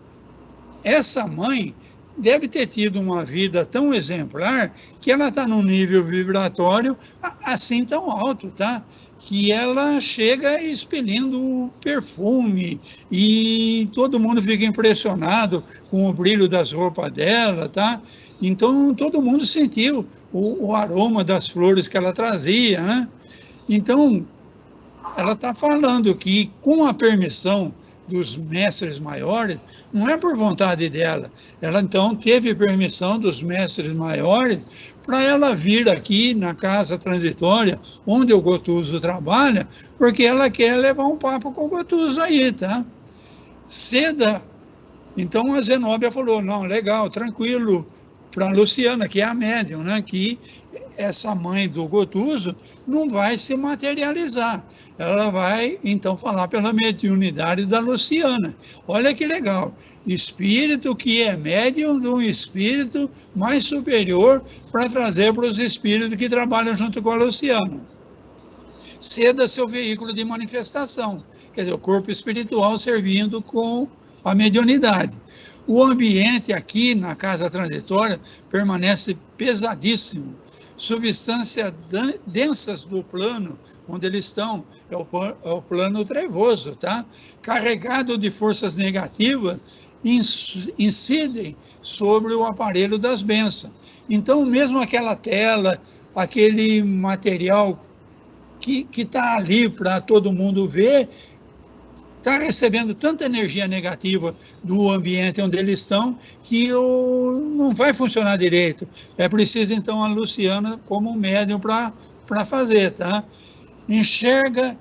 essa mãe deve ter tido uma vida tão exemplar que ela está num nível vibratório assim tão alto, tá? Que ela chega expelindo perfume e todo mundo fica impressionado com o brilho das roupas dela, tá? Então todo mundo sentiu o aroma das flores que ela trazia, né? Então ela está falando que com a permissão dos mestres maiores, não é por vontade dela. Ela, então, teve permissão dos mestres maiores para ela vir aqui na casa transitória, onde o Gotuso trabalha, porque ela quer levar um papo com o Gotuso aí, tá? Ceda. Então, a Zenóbia falou, não, legal, tranquilo, para a Luciana, que é a médium, né, que essa mãe do Gotuso não vai se materializar. Ela vai, então, falar pela mediunidade da Luciana. Olha que legal. Espírito que é médium de um espírito mais superior para trazer para os espíritos que trabalham junto com a Luciana. Ceda seu veículo de manifestação, quer dizer, o corpo espiritual servindo com a mediunidade. O ambiente aqui na casa transitória permanece pesadíssimo. Substâncias densas do plano onde eles estão, é o plano trevoso, tá? Carregado de forças negativas, incidem sobre o aparelho das bênçãos. Então, mesmo aquela tela, aquele material que está ali para todo mundo ver, está recebendo tanta energia negativa do ambiente onde eles estão que não vai funcionar direito. É preciso, então, a Luciana como médium para fazer, tá? Enxerga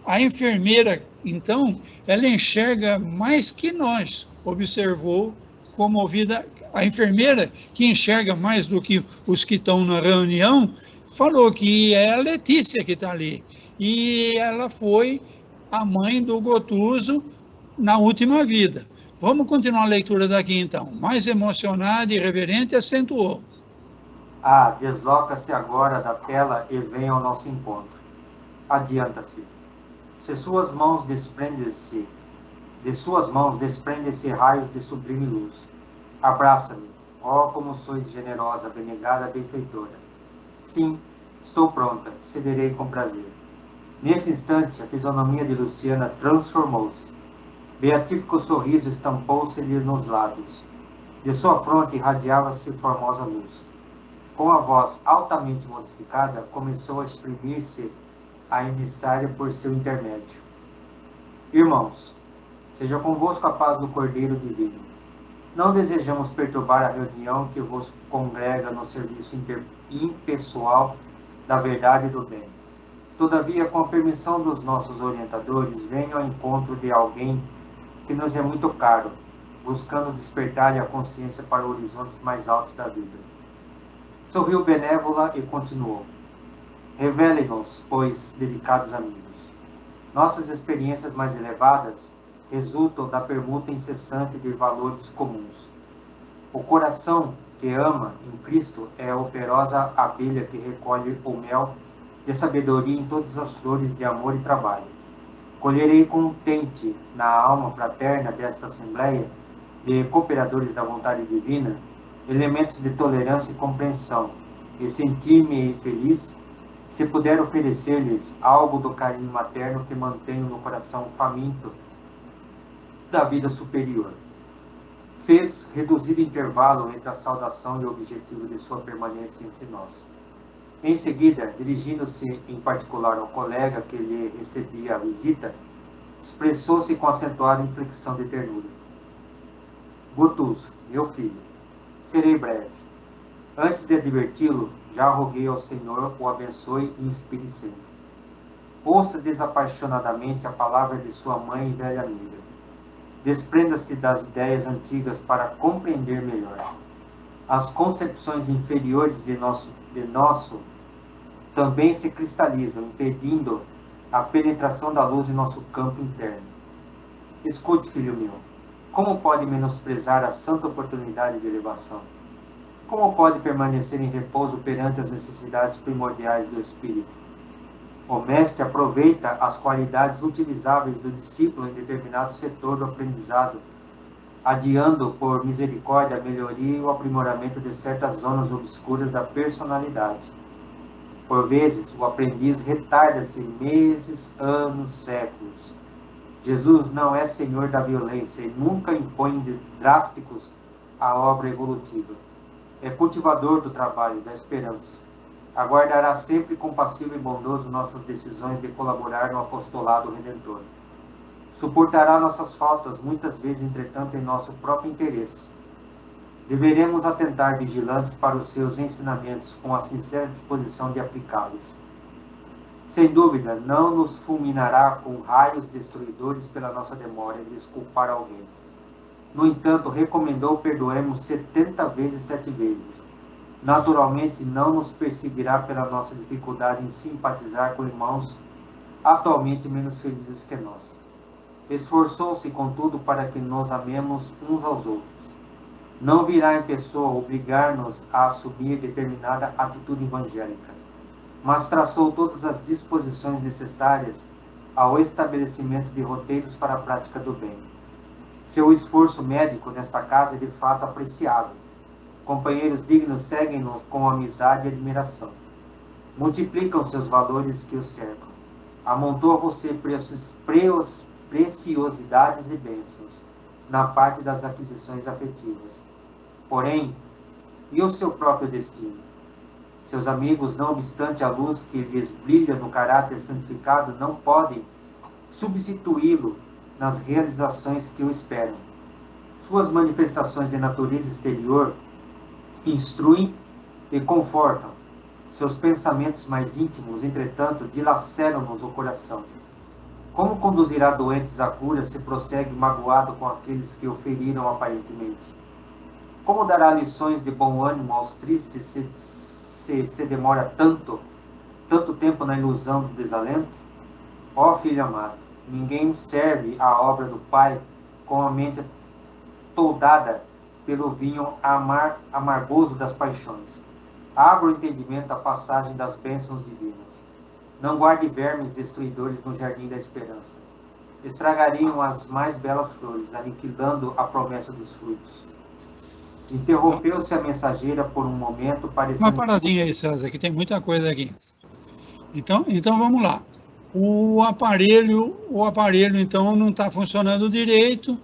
a enfermeira, então, ela enxerga mais que nós, observou comovida. A enfermeira, que enxerga mais do que os que estão na reunião, falou que é a Letícia que está ali. E ela foi a mãe do Gotuso na última vida. Vamos continuar a leitura daqui, então. Mais emocionada e reverente, acentuou. Desloca-se agora da tela e vem ao nosso encontro. Adianta-se. De suas mãos desprendem-se raios de sublime luz. Abraça-me, ó como sois generosa, abnegada, benfeitora. Sim, estou pronta, cederei com prazer. Nesse instante, a fisionomia de Luciana transformou-se. Beatífico sorriso estampou-se-lhe nos lábios. De sua fronte irradiava-se formosa luz. Com a voz altamente modificada, começou a exprimir-se a emissária por seu intermédio. Irmãos, seja convosco a paz do Cordeiro Divino. Não desejamos perturbar a reunião que vos congrega no serviço impessoal da verdade e do bem. Todavia, com a permissão dos nossos orientadores, venho ao encontro de alguém que nos é muito caro, buscando despertar-lhe a consciência para horizontes mais altos da vida. Sorriu benévola e continuou. Revelem-nos, pois, delicados amigos. Nossas experiências mais elevadas resultam da permuta incessante de valores comuns. O coração que ama em Cristo é a operosa abelha que recolhe o mel de sabedoria em todas as flores de amor e trabalho. Colherei contente na alma fraterna desta assembleia de cooperadores da vontade divina elementos de tolerância e compreensão, e sentir-me feliz se puder oferecer-lhes algo do carinho materno que mantenho no coração faminto da vida superior. Fez reduzido intervalo entre a saudação e o objetivo de sua permanência entre nós. Em seguida, dirigindo-se em particular ao colega que lhe recebia a visita, expressou-se com acentuada inflexão de ternura. Gotuso, meu filho, serei breve. Antes de adverti-lo, já roguei ao Senhor o abençoe e inspire sempre. Ouça desapaixonadamente a palavra de sua mãe e velha amiga. Desprenda-se das ideias antigas para compreender melhor. As concepções inferiores de nosso também se cristalizam, impedindo a penetração da luz em nosso campo interno. Escute, filho meu, como pode menosprezar a santa oportunidade de elevação? Como pode permanecer em repouso perante as necessidades primordiais do espírito? O mestre aproveita as qualidades utilizáveis do discípulo em determinado setor do aprendizado, adiando por misericórdia a melhoria e o aprimoramento de certas zonas obscuras da personalidade. Por vezes, o aprendiz retarda-se meses, anos, séculos. Jesus não é senhor da violência e nunca impõe drásticos à obra evolutiva. É cultivador do trabalho, da esperança. Aguardará sempre compassivo e bondoso nossas decisões de colaborar no apostolado redentor. Suportará nossas faltas, muitas vezes, entretanto, em nosso próprio interesse. Deveremos atentar vigilantes para os seus ensinamentos, com a sincera disposição de aplicá-los. Sem dúvida, não nos fulminará com raios destruidores pela nossa demora em desculpar alguém. No entanto, recomendou perdoemos 70 vezes 7 vezes. Naturalmente, não nos perseguirá pela nossa dificuldade em simpatizar com irmãos atualmente menos felizes que nós. Esforçou-se, contudo, para que nos amemos uns aos outros. Não virá em pessoa obrigar-nos a assumir determinada atitude evangélica, mas traçou todas as disposições necessárias ao estabelecimento de roteiros para a prática do bem. Seu esforço médico nesta casa é de fato apreciável. Companheiros dignos seguem-nos com amizade e admiração. Multiplicam seus valores que os cercam. Amontou a você preciosidades e bênçãos na parte das aquisições afetivas. Porém, e o seu próprio destino? Seus amigos, não obstante a luz que lhes brilha no caráter santificado, não podem substituí-lo nas realizações que o esperam. Suas manifestações de natureza exterior instruem e confortam. Seus pensamentos mais íntimos, entretanto, dilaceram-nos o coração. Como conduzirá doentes à cura se prossegue magoado com aqueles que o feriram aparentemente? Como dará lições de bom ânimo aos tristes se demora tanto tempo na ilusão do desalento? Ó filho amado, ninguém serve a obra do Pai com a mente toldada pelo vinho amargoso das paixões. Abra o entendimento à passagem das bênçãos divinas. Não guarde vermes destruidores no jardim da esperança. Estragariam as mais belas flores, aniquilando a promessa dos frutos. Interrompeu-se a mensageira por um momento, parecendo... Uma paradinha aí, César, que tem muita coisa aqui. Então vamos lá. O aparelho então não está funcionando direito.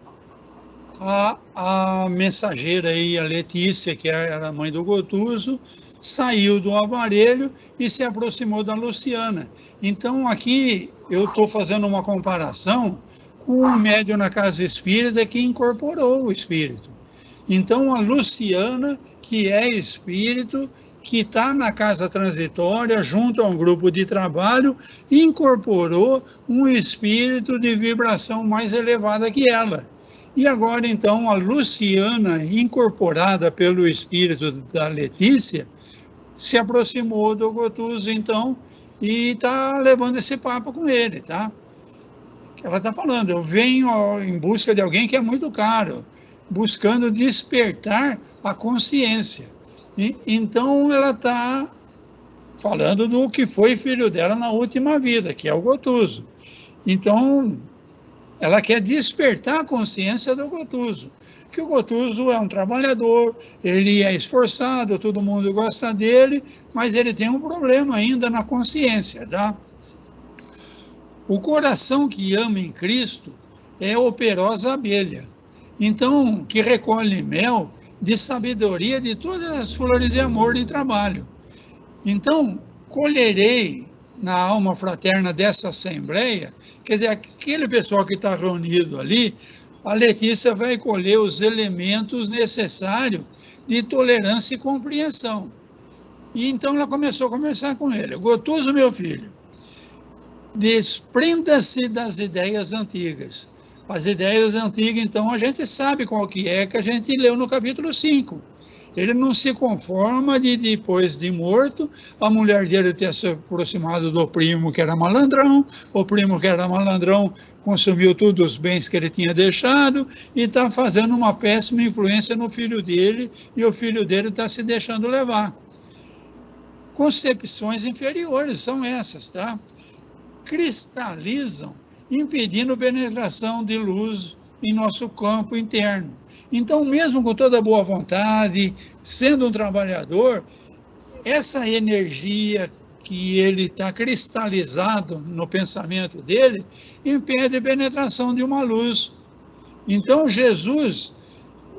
A mensageira aí, a Letícia, que era a mãe do Gotuso, saiu do aparelho e se aproximou da Luciana. Então aqui eu estou fazendo uma comparação com o médium na casa espírita que incorporou o espírito. Então a Luciana, que é espírito, que está na casa transitória, junto a um grupo de trabalho, incorporou um espírito de vibração mais elevada que ela. E agora, então, a Luciana, incorporada pelo espírito da Letícia, se aproximou do Gotuso, então, e está levando esse papo com ele, tá? Ela está falando, eu venho em busca de alguém que é muito caro, buscando despertar a consciência. Então, ela está falando do que foi filho dela na última vida, que é o Gotuso. Então, ela quer despertar a consciência do Gotuso, que o Gotuso é um trabalhador, ele é esforçado, todo mundo gosta dele, mas ele tem um problema ainda na consciência, tá? O coração que ama em Cristo é a operosa abelha, então, que recolhe mel de sabedoria de todas as flores de amor e trabalho. Então, colherei na alma fraterna dessa assembleia, quer dizer, aquele pessoal que está reunido ali, a Letícia vai colher os elementos necessários de tolerância e compreensão. E então ela começou a conversar com ele. Gotuso, meu filho, desprenda-se das ideias antigas. As ideias antigas, então, a gente sabe qual que a gente leu no capítulo 5. Ele não se conforma de, depois de morto, a mulher dele ter se aproximado do primo que era malandrão, o primo que era malandrão consumiu todos os bens que ele tinha deixado e está fazendo uma péssima influência no filho dele, e o filho dele está se deixando levar. Concepções inferiores são essas, tá? Cristalizam, impedindo penetração de luz em nosso campo interno. Então, mesmo com toda boa vontade, sendo um trabalhador, essa energia que ele está cristalizado no pensamento dele, impede a penetração de uma luz. Então, Jesus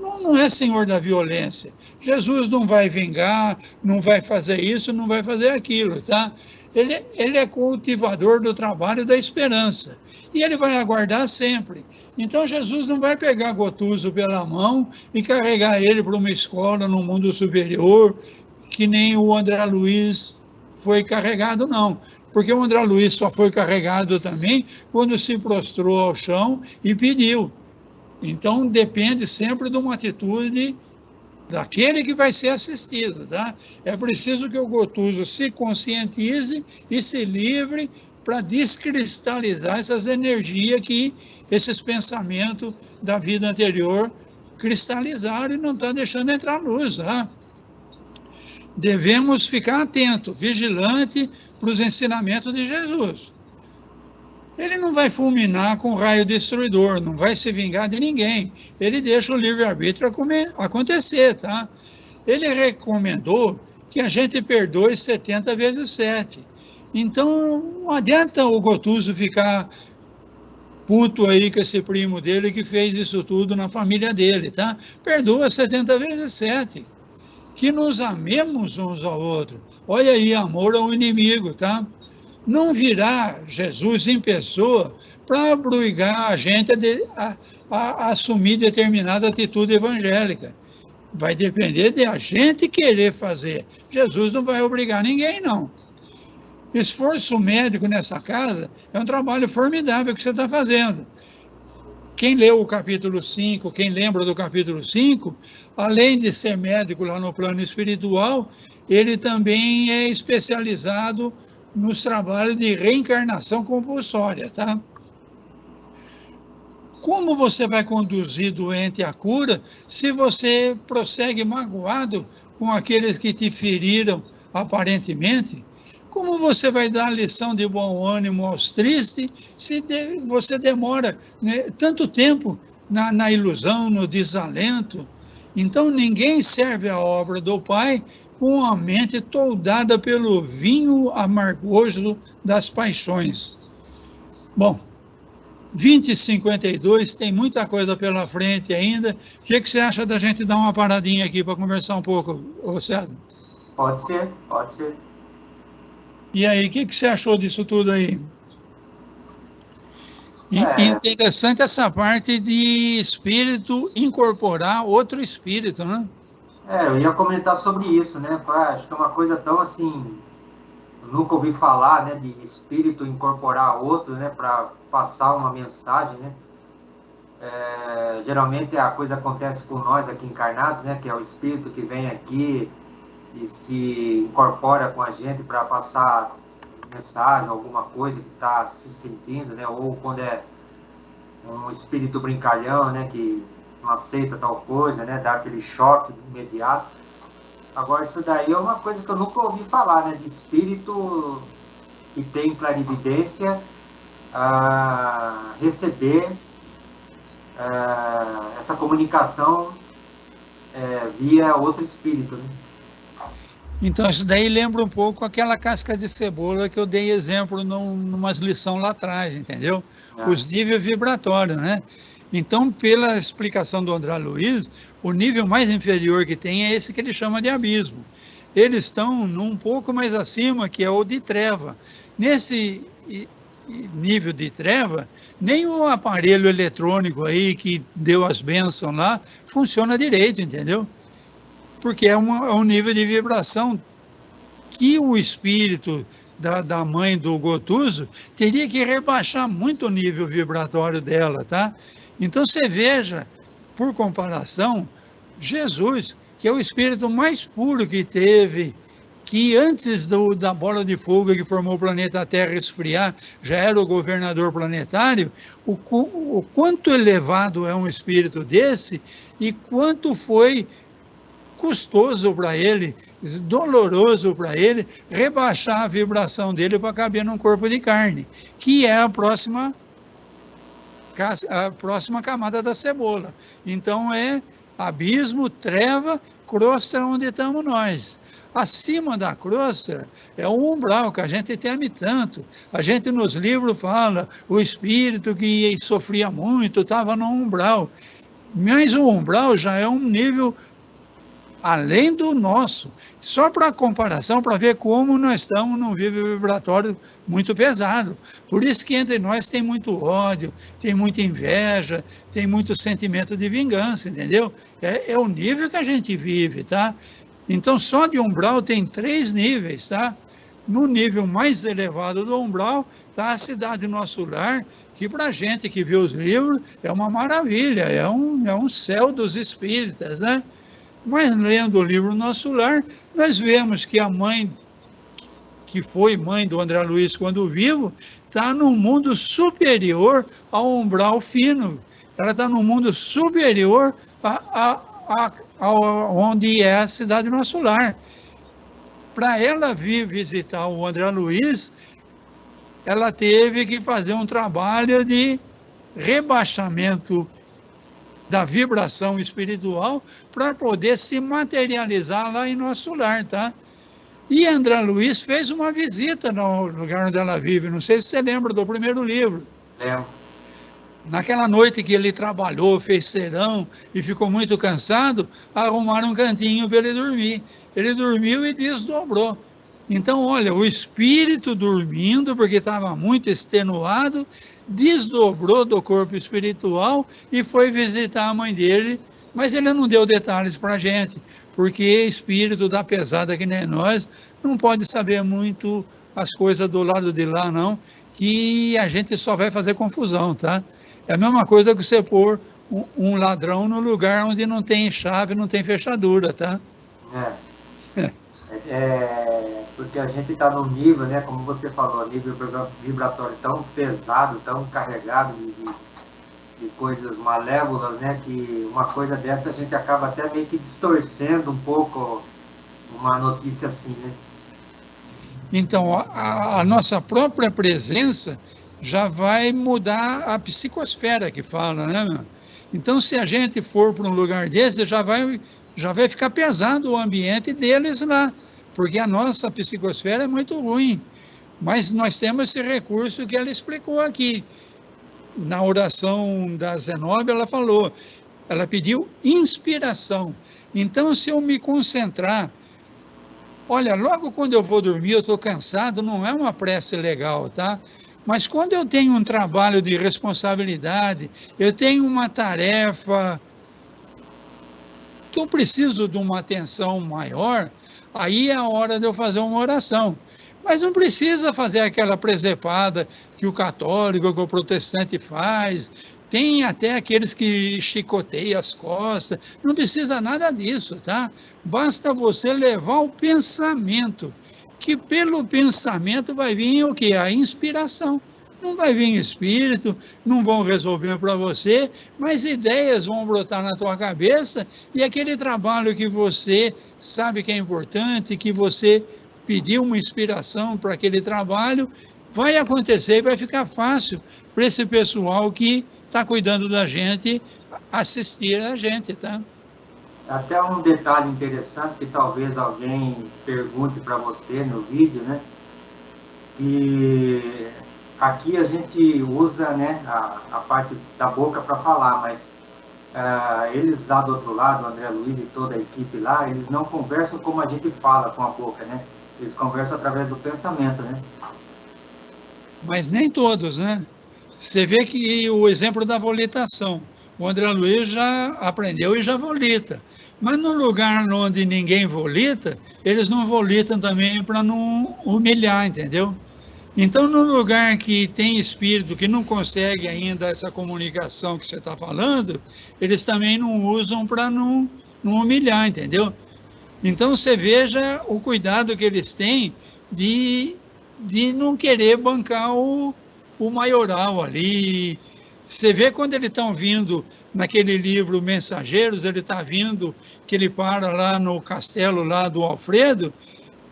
não é senhor da violência. Jesus não vai vingar, não vai fazer isso, não vai fazer aquilo, tá? Ele é cultivador do trabalho e da esperança. E ele vai aguardar sempre. Então Jesus não vai pegar Gotuso pela mão e carregar ele para uma escola no mundo superior, que nem o André Luiz foi carregado, não. Porque o André Luiz só foi carregado também quando se prostrou ao chão e pediu. Então, depende sempre de uma atitude daquele que vai ser assistido, tá? É preciso que o Gotuso se conscientize e se livre para descristalizar essas energias que esses pensamentos da vida anterior cristalizaram e não estão deixando entrar luz, tá? Devemos ficar atentos, vigilante para os ensinamentos de Jesus. Ele não vai fulminar com raio destruidor, não vai se vingar de ninguém. Ele deixa o livre-arbítrio acontecer, tá? Ele recomendou que a gente perdoe 70 vezes 7. Então, não adianta o Gotuso ficar puto aí com esse primo dele que fez isso tudo na família dele, tá? Perdoa 70 vezes 7. Que nos amemos uns ao outro. Olha aí, amor ao inimigo, tá? Não virá Jesus em pessoa para obrigar a gente a assumir determinada atitude evangélica. Vai depender de a gente querer fazer. Jesus não vai obrigar ninguém, não. Esforço médico nessa casa é um trabalho formidável que você está fazendo. Quem leu o capítulo 5, quem lembra do capítulo 5, além de ser médico lá no plano espiritual, ele também é especializado nos trabalhos de reencarnação compulsória, tá? Como você vai conduzir doente à cura se você prossegue magoado com aqueles que te feriram aparentemente? Como você vai dar lição de bom ânimo aos tristes se você demora, né, tanto tempo na ilusão, no desalento? Então ninguém serve a obra do Pai com a mente toldada pelo vinho amargoso das paixões. Bom, 20h52, tem muita coisa pela frente ainda. O que você acha da gente dar uma paradinha aqui para conversar um pouco, ô César? Pode ser, pode ser. E aí, o que você achou disso tudo aí? Interessante essa parte de espírito incorporar outro espírito, né? Eu ia comentar sobre isso, né? Acho que é uma coisa tão assim, eu nunca ouvi falar, né, de espírito incorporar outro, né, para passar uma mensagem, né? Geralmente a coisa acontece com nós aqui encarnados, né, que é o espírito que vem aqui e se incorpora com a gente para passar mensagem, alguma coisa que está se sentindo, né? Ou quando é um espírito brincalhão, né, que não aceita tal coisa, né, dá aquele choque imediato. Agora, isso daí é uma coisa que eu nunca ouvi falar, né, de espírito que tem clarividência receber essa comunicação via outro espírito, né? Então, isso daí lembra um pouco aquela casca de cebola que eu dei exemplo numas lições lá atrás, entendeu? Os níveis vibratórios, né? Então, pela explicação do André Luiz, o nível mais inferior que tem é esse que ele chama de abismo. Eles estão um pouco mais acima, que é o de treva. Nesse nível de treva, nem o aparelho eletrônico aí que deu as bênçãos lá funciona direito, entendeu? Porque é um nível de vibração que o espírito da mãe do Gotuso teria que rebaixar muito o nível vibratório dela, tá? Então você veja, por comparação, Jesus, que é o espírito mais puro que teve, que antes da bola de fogo que formou o planeta Terra esfriar, já era o governador planetário, o quanto elevado é um espírito desse e quanto foi custoso para ele, doloroso para ele, rebaixar a vibração dele para caber num corpo de carne, que é a próxima camada da cebola. Então é abismo, treva, crosta onde estamos nós. Acima da crosta é o umbral que a gente teme tanto. A gente nos livros fala, o espírito que sofria muito estava no umbral. Mas o umbral já é um nível além do nosso. Só para comparação, para ver como nós estamos num nível vibratório muito pesado. Por isso que entre nós tem muito ódio, tem muita inveja, tem muito sentimento de vingança, entendeu? É o nível que a gente vive, tá? Então, só de umbral tem 3 níveis, tá? No nível mais elevado do umbral está a cidade Nosso Lar, que para a gente que vê os livros é uma maravilha, é um céu dos espíritas, né? Mas lendo o livro Nosso Lar, nós vemos que a mãe, que foi mãe do André Luiz quando vivo, está num mundo superior ao umbral fino. Ela está num mundo superior onde é a cidade Nosso Lar. Para ela vir visitar o André Luiz, ela teve que fazer um trabalho de rebaixamento da vibração espiritual para poder se materializar lá em Nosso Lar, tá? E André Luiz fez uma visita no lugar onde ela vive. Não sei se você lembra do primeiro livro. Lembro. Naquela noite que ele trabalhou, fez serão e ficou muito cansado, arrumaram um cantinho para ele dormir. Ele dormiu e desdobrou. Então, olha, o espírito dormindo, porque estava muito extenuado, desdobrou do corpo espiritual e foi visitar a mãe dele, mas ele não deu detalhes para a gente, porque espírito da pesada que nem nós, não pode saber muito as coisas do lado de lá, não, que a gente só vai fazer confusão, tá? É a mesma coisa que você pôr um ladrão no lugar onde não tem chave, não tem fechadura, tá? Porque a gente está num nível, né, como você falou, nível vibratório tão pesado, tão carregado de coisas malévolas, né, que uma coisa dessa a gente acaba até meio que distorcendo um pouco uma notícia assim, né? Então, a nossa própria presença já vai mudar a psicosfera que fala, né? Então, se a gente for para um lugar desse, já vai ficar pesado o ambiente deles lá, porque a nossa psicosfera é muito ruim. Mas nós temos esse recurso que ela explicou aqui. Na oração da Zenobia, ela falou, ela pediu inspiração. Então, se eu me concentrar, olha, logo quando eu vou dormir, eu estou cansado, não é uma prece legal, tá? Mas quando eu tenho um trabalho de responsabilidade, eu tenho uma tarefa que eu preciso de uma atenção maior, aí é a hora de eu fazer uma oração. Mas não precisa fazer aquela presepada que o católico, que o protestante faz. Tem até aqueles que chicoteiam as costas. Não precisa nada disso, tá? Basta você levar o pensamento, que pelo pensamento vai vir o quê? A inspiração. Não vai vir espírito, não vão resolver para você, mas ideias vão brotar na tua cabeça e aquele trabalho que você sabe que é importante, que você pediu uma inspiração para aquele trabalho, vai acontecer e vai ficar fácil para esse pessoal que está cuidando da gente assistir a gente, tá? Até um detalhe interessante que talvez alguém pergunte para você no vídeo, né? Que aqui a gente usa, né, a parte da boca para falar, mas eles lá do outro lado, o André Luiz e toda a equipe lá, eles não conversam como a gente fala com a boca, né? Eles conversam através do pensamento, né? Mas nem todos, né? Você vê que o exemplo da volitação. O André Luiz já aprendeu e já volita. Mas no lugar onde ninguém volita, eles não volitam também para não humilhar, entendeu? Então, no lugar que tem espírito que não consegue ainda essa comunicação que você está falando, eles também não usam para não humilhar, entendeu? Então, você veja o cuidado que eles têm de não querer bancar o maioral ali. Você vê quando eles estão vindo naquele livro Mensageiros, ele está vindo, que ele para lá no castelo lá do Alfredo,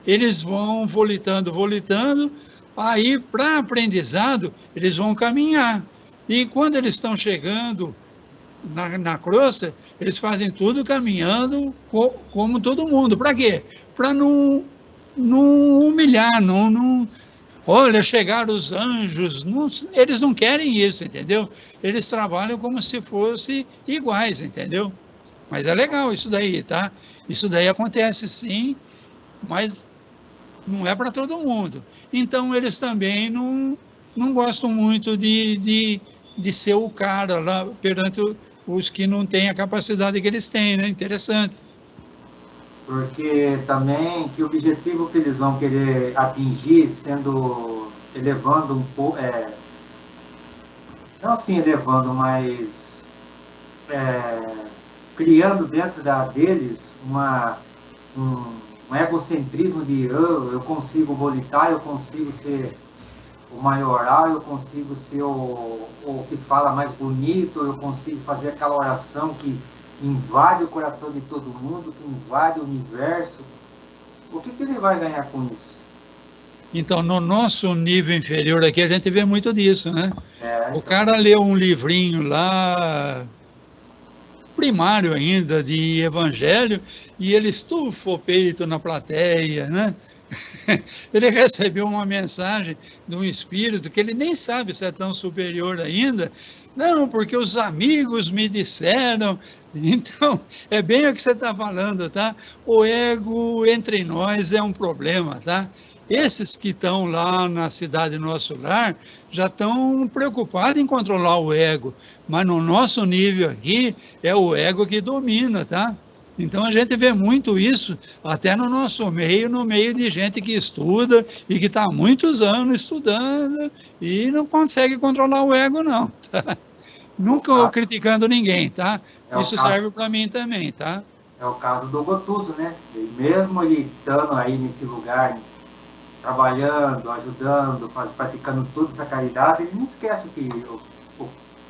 eles vão volitando, aí para aprendizado eles vão caminhar. E quando eles estão chegando na crosta, eles fazem tudo caminhando como todo mundo. Para quê? Para não humilhar, não olha, chegaram os anjos. Não, eles não querem isso, entendeu? Eles trabalham como se fossem iguais, entendeu? Mas é legal isso daí, tá? Isso daí acontece sim, mas não é para todo mundo. Então, eles também não gostam muito de ser o cara lá perante os que não têm a capacidade que eles têm, né? Interessante. Porque também que o objetivo que eles vão querer atingir, elevando um pouco, não assim elevando, mas criando dentro deles um egocentrismo de eu consigo volitar, eu consigo ser o maioral, eu consigo ser o que fala mais bonito, eu consigo fazer aquela oração que invade o coração de todo mundo, que invade o universo. O que ele vai ganhar com isso? Então, no nosso nível inferior aqui, a gente vê muito disso, né? O Então, cara leu um livrinho lá, primário ainda, de evangelho, e ele estufa o peito na plateia, né? Ele recebeu uma mensagem de um espírito que ele nem sabe se é tão superior ainda. Não, porque os amigos me disseram. Então, é bem o que você está falando, tá? O ego entre nós é um problema, tá? Esses que estão lá na cidade Nosso Lar já estão preocupados em controlar o ego, mas no nosso nível aqui é o ego que domina, tá? Então a gente vê muito isso até no nosso meio, no meio de gente que estuda e que está há muitos anos estudando e não consegue controlar o ego, não. Tá? Nunca criticando ninguém, tá? Isso serve para mim também, tá? É o caso do Gotuso, né? Mesmo ele estando aí nesse lugar, trabalhando, ajudando, praticando toda essa caridade, ele não esquece que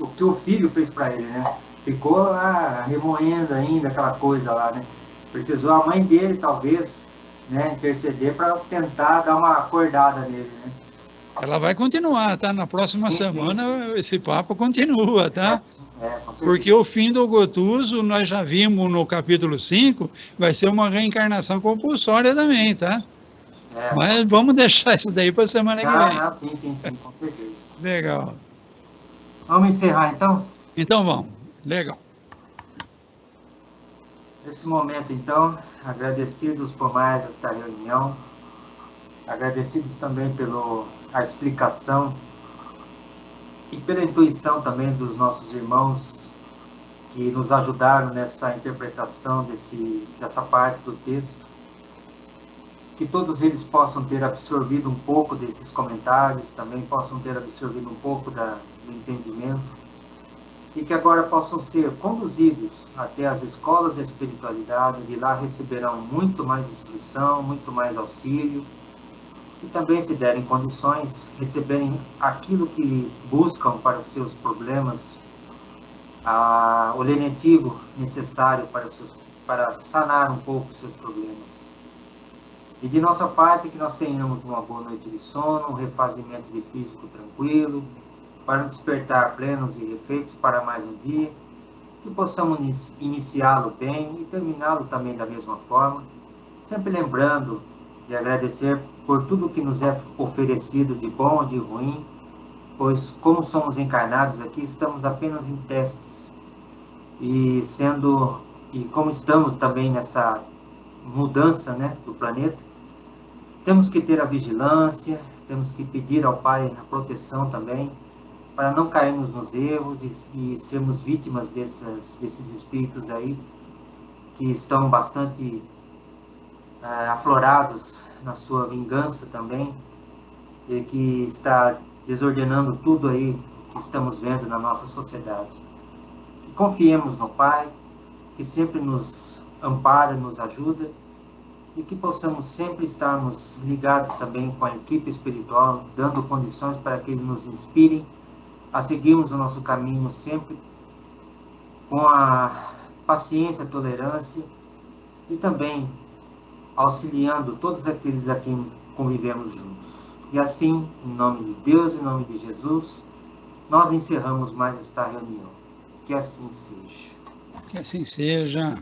o que o filho fez para ele, né? Ficou lá remoendo ainda aquela coisa lá, né? Precisou a mãe dele, talvez, né, interceder para tentar dar uma acordada nele, né? Ela vai continuar, tá? Na próxima semana esse papo continua, tá? Porque o fim do Gotuso, nós já vimos no capítulo 5, vai ser uma reencarnação compulsória também, tá? Mas vamos deixar isso daí para a semana que vem. Sim, com certeza. Legal. Vamos encerrar então? Então vamos. Legal. Nesse momento, então, agradecidos por mais esta reunião, agradecidos também pela explicação e pela intuição também dos nossos irmãos que nos ajudaram nessa interpretação dessa parte do texto. Que todos eles possam ter absorvido um pouco desses comentários, também possam ter absorvido um pouco do entendimento, e que agora possam ser conduzidos até as escolas de espiritualidade, e lá receberão muito mais instrução, muito mais auxílio, e também, se derem condições, receberem aquilo que buscam para os seus problemas, o lenitivo necessário para sanar um pouco os seus problemas. E de nossa parte, que nós tenhamos uma boa noite de sono, um refazimento de físico tranquilo, para despertar plenos e refeitos para mais um dia, que possamos iniciá-lo bem e terminá-lo também da mesma forma, sempre lembrando de agradecer por tudo que nos é oferecido de bom ou de ruim, pois como somos encarnados aqui, estamos apenas em testes, e como estamos também nessa mudança, né, do planeta, temos que ter a vigilância, temos que pedir ao Pai a proteção também, para não cairmos nos erros e sermos vítimas desses espíritos aí, que estão bastante aflorados na sua vingança também, e que está desordenando tudo aí que estamos vendo na nossa sociedade. Que confiemos no Pai, que sempre nos ampara, nos ajuda, e que possamos sempre estarmos ligados também com a equipe espiritual, dando condições para que eles nos inspirem a seguirmos o nosso caminho sempre com a paciência, a tolerância, e também auxiliando todos aqueles a quem convivemos juntos. E assim, em nome de Deus, em nome de Jesus, nós encerramos mais esta reunião. Que assim seja. Que assim seja.